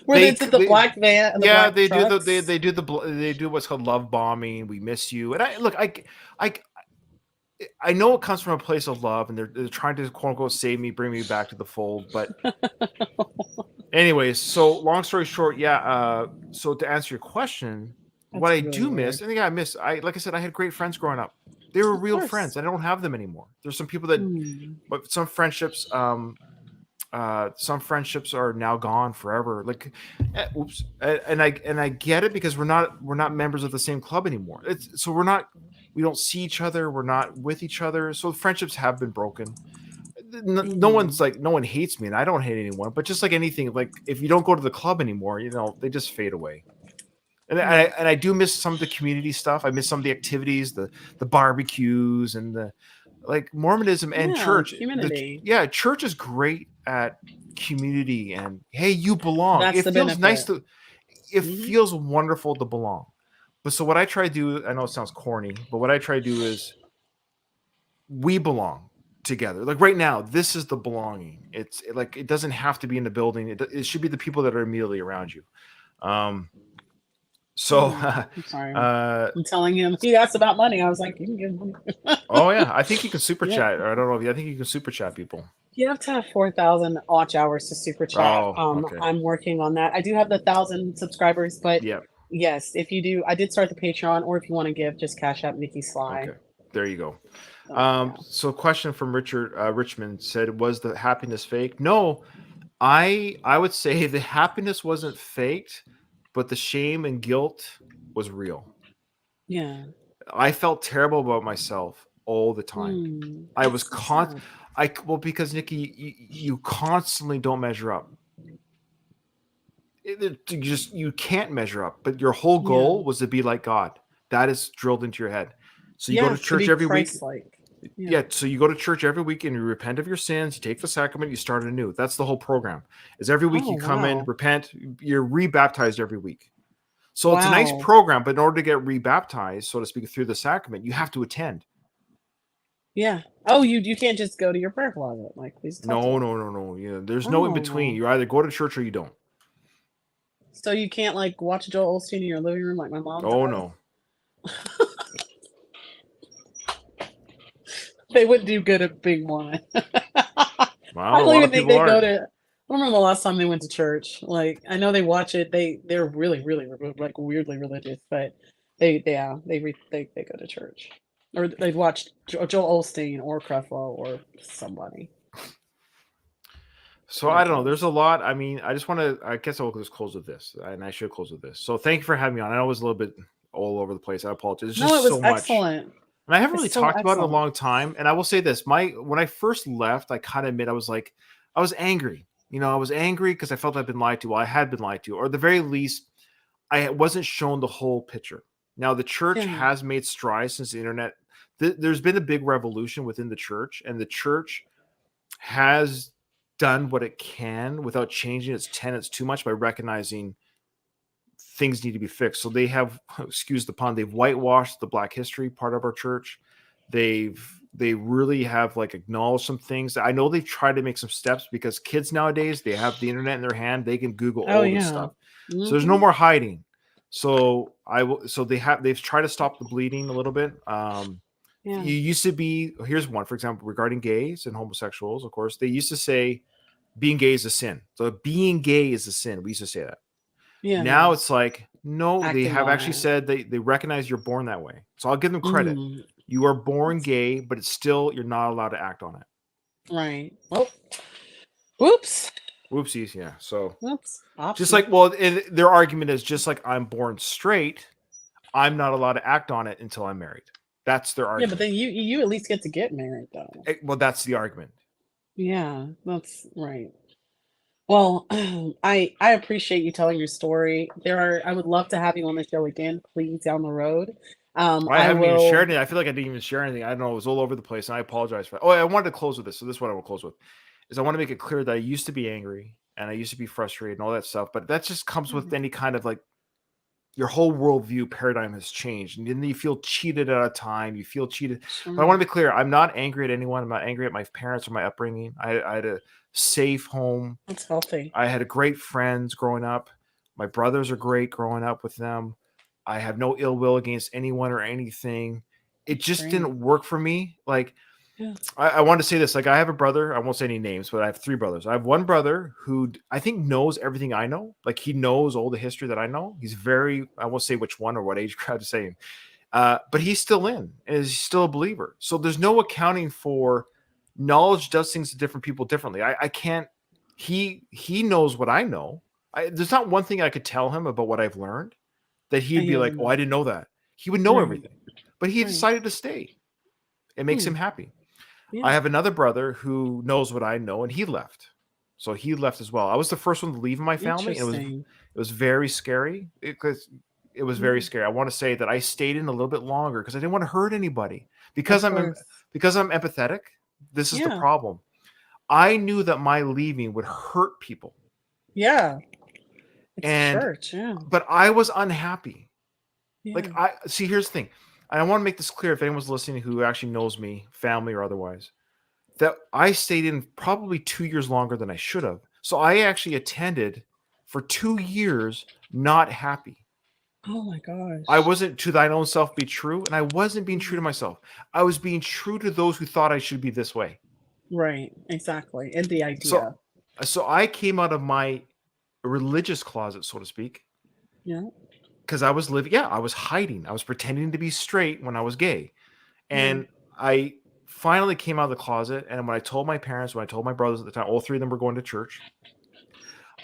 Were they to the black van and the yeah, black they do trucks? they do what's called love bombing. We miss you. And I I know it comes from a place of love, and they're trying to quote unquote save me, bring me back to the fold. But anyways, so long story short, yeah. So to answer your question, what That's I really do miss, weird. I think I miss. I like I said, I had great friends growing up. They were Of real friends. course. I don't have them anymore. There's some people that, Hmm. but some friendships are now gone forever. Like, oops, and I get it because we're not members of the same club anymore. It's so we don't see each other. We're not with each other. So friendships have been broken. No one's Hmm. like no one hates me, and I don't hate anyone. But just like anything, like if you don't go to the club anymore, they just fade away. Yeah. And I do miss some of the community stuff. I miss some of the activities, the barbecues, and the like Mormonism and Yeah, the church. community. Church is great at community and hey, you belong. That's the benefit. It Hmm. feels wonderful to belong. But so what I try to do, I know it sounds corny, but what I try to do is we belong together. Like right now, this is the belonging. Like it doesn't have to be in the building. It should be the people that are immediately around you. Um, so Hmm. I'm sorry. uh, I'm telling him he asked about money. I was like, you can give money. oh yeah, I think you can super Yeah. chat. Or I don't know if I think you can super chat people. You have to have 4,000 watch hours to super chat. Oh, okay. I'm working on that. I do have the 1,000 subscribers, but Yeah. yes, if you do, I did start the Patreon, or if you want to give, just cash out Nikki Sly. Okay. There you go. Yeah. So question from Richard Richmond said, was the happiness fake? No, I would say the happiness wasn't faked, but the shame and guilt was real. Yeah. I felt terrible about myself all the time. Hmm. I was That's so con sad. I well because Nikki, you constantly don't measure up. You can't measure up, but your whole Yeah. goal was to be like God. That is drilled into your head. So you go to Yes, to church be every week. Christ-like. Yeah. Yeah, so you go to church every week and you repent of your sins, you take the sacrament, you start anew. That's the whole program. Is every week Oh, you come in, wow. repent, you're rebaptized every week. So it's a nice Wow. program, but in order to get rebaptized, so to speak, through the sacrament, you have to attend. Yeah. Oh, you can't just go to your prayer closet like we talked No, about. no, no, no. There's no in between. Oh. You either go to church or you don't. So you can't like watch Joel Osteen in your living room like my mom Oh does? no. They wouldn't do good at being Mormon. I don't I know. A don't lot even of think people they go aren't. to. I don't remember the last time they went to church. Like I know they watch it. They're really like weirdly religious, but they go to church or they've watched Joel Osteen or Creflo or somebody. So I don't know. There's Ridiculous. a lot. I mean, I just want to. I guess I'll just close with this, and I should close with this. So thank you for having me on. I know it was a little bit all over the place. I apologize. There's No, just it was so much, excellent. and I haven't It's really so talked about it in a excellent. long time. And I will say this: my when I first left, I kind of admit I was like, I was angry. I was angry because I felt I'd been lied to. Well, I had been lied to, or at the very least, I wasn't shown the whole picture. Now the church Yeah. has made strides since the internet. There's been a big revolution within the church, and the church has done what it can without changing its tenets too much by recognizing things need to be fixed. So they have, excuse the pun, they've whitewashed the Black history part of our church. They really have like acknowledged some things. I know they've tried to make some steps because kids nowadays, they have the internet in their hand, they can Google Oh all this yeah. stuff. So there's no Hmm. more hiding. So they've tried to stop the bleeding a little bit. Yeah. You used to be, here's one, for example, regarding gays and homosexuals, of course, they used to say being gay is a sin. So being gay is a sin. We used to say that. Now Yes. it's like, no, they Acting have on actually it. said they recognize you're born that way. So I'll give them credit. Mm. You are born gay, but it's still, you're not allowed to act on it. Right. Oh, whoops. Whoopsies. Yeah. So Whoops. just Opsy. like, well, their argument is just like I'm born straight, I'm not allowed to act on it until I'm married. That's their Yeah, but argument. then you at least get to get married though. Well, that's the argument. Yeah, that's right. Well, I appreciate you telling your story. I would love to have you on the show again, please, down the road. I I haven't even shared will. it. I feel like I didn't even share anything. I don't know. It was all over the place, and I apologize for that. Oh, I wanted to close with this. So this is what I will close with. Is I want to make it clear that I used to be angry and I used to be frustrated and all that stuff, but that just comes with any kind of like your whole worldview paradigm has changed. And then you feel cheated at a time. You feel cheated. But I Sure. want to be clear. I'm not angry at anyone. I'm not angry at my parents or my upbringing. I had a safe home. That's healthy. I had a great friends growing up. My brothers are great growing up with them. I have no ill will against anyone or anything. It That's just great. didn't work for me. Like Yeah. I want to say this. Like I have a brother. I won't say any names, but I have three brothers. I have one brother who I think knows everything I know. Like he knows all the history that I know. He's very. I won't say which one or what age crowd to say. But he's still in and is still a believer. So there's no accounting for knowledge does things to different people differently. I can't. He knows what I know. There's not one thing I could tell him about what I've learned that And he'd he be like, doesn't "Oh, know. I didn't know that." He would know Right. everything, but he Right. decided to stay. It makes Hmm. him happy. I Yeah. have another brother who knows what I know, and he left. So he left as well. I was the first one to leave in my family, and Interesting. it was very scary because it was very Yeah. scary. I want to say that I stayed in a little bit longer because I didn't want to hurt anybody. Of course. Because I'm empathetic. This is the Yeah. problem. I knew that my leaving would hurt people, Yeah. It's and church. Yeah. but I was unhappy. Like Yeah. I see. Here's the thing. And I want to make this clear if anyone's listening who actually knows me, family or otherwise, that I stayed in probably 2 years longer than I should have. So I actually attended for 2 years not happy. Oh my I gosh. wasn't to thine own self be true, and I wasn't being true to Mhm. myself. I was being true to those who thought I should be this way. Right. Exactly. And the So idea. so I came out of my religious closet, so to speak, Yeah. because I was living, yeah, I was hiding. I was pretending to be straight when I was gay. Yeah. And I finally came out of the closet. And when I told my parents, when I told my brothers at the time, all three of them were going to church.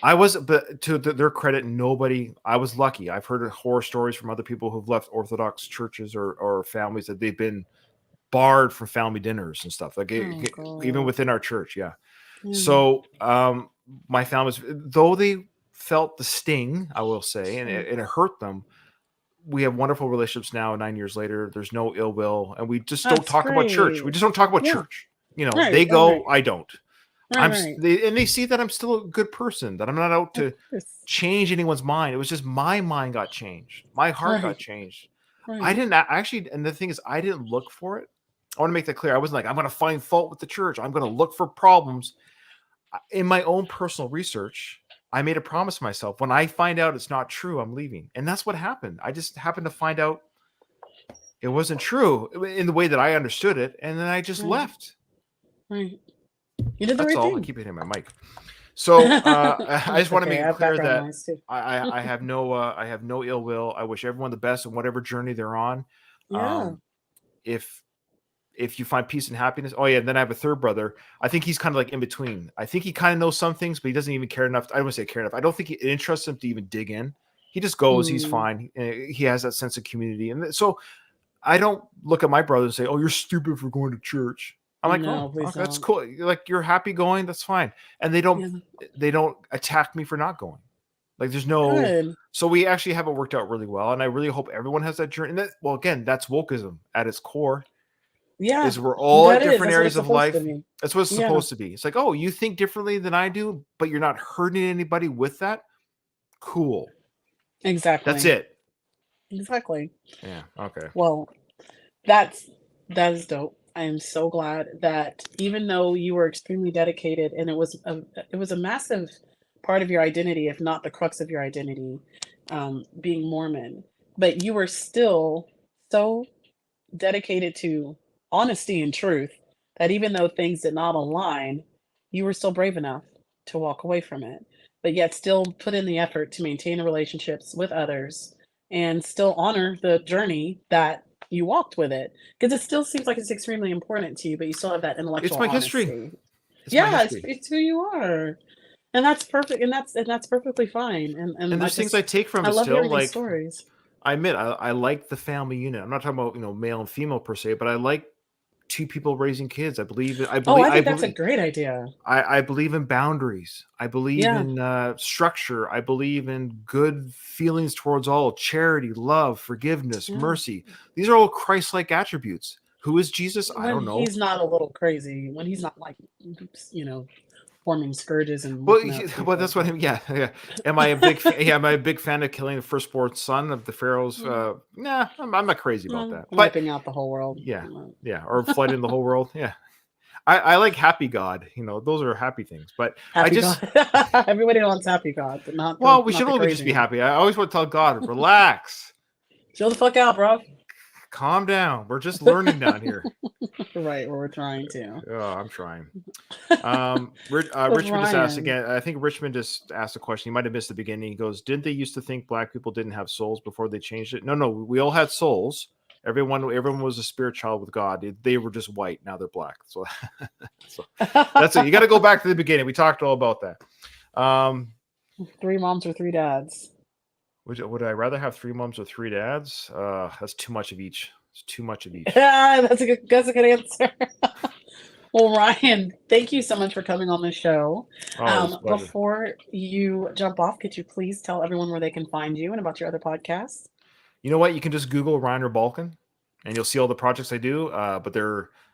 I was, but to their credit, nobody, I was lucky. I've heard horror stories from other people who've left Orthodox churches or families that they've been barred from family dinners and stuff like Oh even God. within our church. Yeah. Yeah. So, my family's, though they felt the sting, I will say, and Sure. it hurt them, we have wonderful relationships now 9 years later. There's no ill will, and we just don't That's talk about church. We great. just don't talk about Yeah. church. You know, Right. they Right. go, Right. I don't. Right. Right. They see that I'm still a good person, that I'm not out Of to course. change anyone's mind. It was just my mind got changed, my heart got Right. changed. I Right. didn't actually, and the thing is, I didn't look for it. I want to make that clear. I wasn't like, I'm going to find fault with the church. I'm going to look for problems. In my own personal research, I made a promise to myself. When I find out it's not true, I'm leaving. And that's what happened. I just happened to find out it wasn't true in the way that I understood it. And then I just Right. left. Right. You did the That's right all. I thing. keep hitting my mic. So I just It's want to okay. make I it have clear background that noise too. I have no ill will. I wish everyone the best in whatever journey they're on. Yeah. Um, if if you find peace and happiness. Oh yeah, and then I have a third brother. I think he's kind of like in between. I think he kind of knows some things, but he doesn't even care enough. I don't want to say care enough. I don't think it interests him to even dig in. He just goes. He's Mm, fine. He has that sense of community, and so I don't look at my brother and say, "Oh, you're stupid for going to church." I'm like, "Oh, no, please okay, that's don't. cool. Like you're happy going. That's fine." And Yeah, they don't attack me for not going. Like there's no. good. So we actually have it worked out really well, and I really hope everyone has that journey. And that, well, again, that's wokeism at its core. Yeah, Is we're all at that is. different That's what areas it's of supposed to life. be. That's what it's Yeah, supposed to be. It's like, oh, you think differently than I do, but you're not hurting anybody with that. Cool. That's exactly. it. Exactly. Yeah. Okay. Well, that's that is dope. I am so glad that even though you were extremely dedicated and it was a massive part of your identity, if not the crux of your identity, being Mormon, but you were still so dedicated to honesty and truth that even though things did not align, you were still brave enough to walk away from it, but yet still put in the effort to maintain the relationships with others and still honor the journey that you walked with it. Because it still seems like it's extremely important to you, but you still have that It's intellectual my history. honesty. It's my Yeah, history. it's who you are. And that's perfect. And that's perfectly fine. And And there's things I take from I it love still. hearing these Like stories. I admit, I like the family unit. I'm not talking about male and female per se, but I like two people raising kids. Oh, I think that's a great idea. I believe in boundaries. I believe Yeah. in structure. I believe in good feelings towards all, charity, love, forgiveness, Yeah. mercy. These are all Christ-like attributes. Who is Jesus? I When don't know. he's not a little crazy, when he's not like, you know, forming scourges and Well, whipping up well, people, that's what but him. Yeah, yeah. Am I a big? Yeah, am I a big fan of killing the firstborn son of the pharaoh's? mm, Nah, I'm not crazy about that. But wiping out the whole world. yeah, yeah, or flooding the whole world. Yeah, I like happy God. Those are happy things. But I Happy God. just, Everybody wants happy God, but well, we not should the only just crazy be one. happy. I always want to tell God, relax, Chill the fuck out, bro. calm down. We're just learning down here. Right, where we're trying to. Oh, I'm trying. But Richmond just asked Ryan, again. I think Richmond just asked a question. He might have missed the beginning. He goes, "Didn't they used to think black people didn't have souls before they changed it?" No, no, we all had souls. Everyone was a spirit child with God. They were just white. Now they're black. So, so that's it. You got to go back to the beginning. We talked all about that. three moms or three dads. Would I rather have three moms or three dads? That's too much of each. It's too much of each. Yeah, that's a good answer. Well, Ryan, thank you so much for coming on the show. Oh, it's a pleasure. Before you jump off, could you please tell everyone where they can find you and about your other podcasts? You know what? You can just Google Ryan Rebalkin, and you'll see all the projects I do. But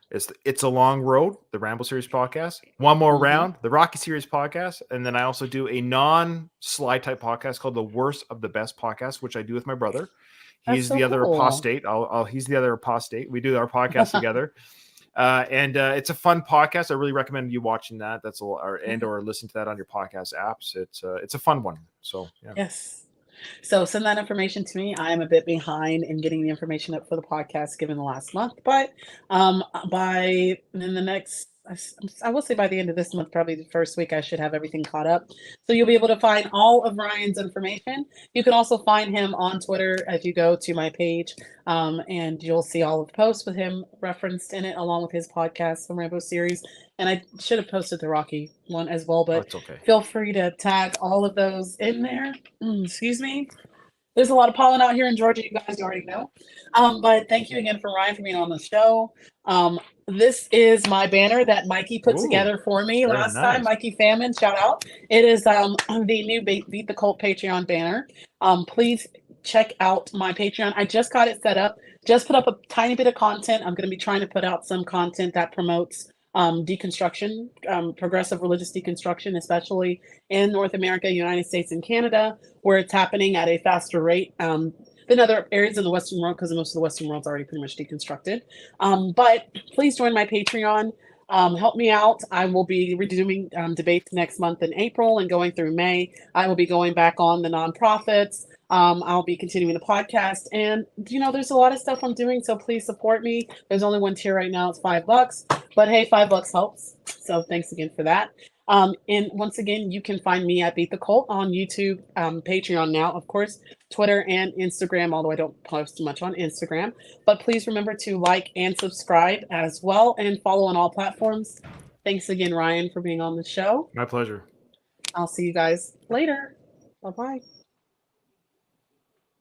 it's a long road. The Rambo Series podcast, one more Hmm. round, the Rocky Series podcast, and then I also do a non-slide type podcast called the Worst of the Best podcast, which I do with my brother. That's He's so the other cool. apostate. He's the other apostate. We do our podcast together. And it's a fun podcast. I really recommend you watching that. That's or listen to that on your podcast apps. It's a fun one. So yeah. Yes. So send that information to me. I am a bit behind in getting the information up for the podcast given the last month, but by in the next, I will say by the end of this month, probably the first week, I should have everything caught up. So you'll be able to find all of Ryan's information. You can also find him on Twitter if you go to my page, and you'll see all of the posts with him referenced in it, along with his podcast, the Rambo Series. And I should have posted the Rocky one as well, Oh, but it's okay. feel free to tag all of those in there. Excuse me. There's a lot of pollen out here in Georgia, you guys already know. But thank you again for Ryan for being on the show. This is my banner that Mikey put Ooh, together for me very last time. nice. Mikey Famine, shout out. It is the new Beat the Cult Patreon banner. Please check out my Patreon. I just got it set up. Just put up a tiny bit of content. I'm going to be trying to put out some content that promotes deconstruction, progressive religious deconstruction, especially in North America, United States, and Canada, where it's happening at a faster rate than other areas in the Western world, because most of the Western world's already pretty much deconstructed. But please join my Patreon. Help me out. I will be resuming debates next month in April and going through May. I will be going back on the nonprofits. I'll be continuing the podcast, and there's a lot of stuff I'm doing, so please support me. There's only one tier right now; it's $5, but hey, $5 helps. So thanks again for that. And once again, you can find me at Beat the Cult on YouTube, Patreon now, of course, Twitter and Instagram, although I don't post much on Instagram. But please remember to like and subscribe as well and follow on all platforms. Thanks again, Ryan, for being on the show. My pleasure. I'll see you guys later. Bye bye.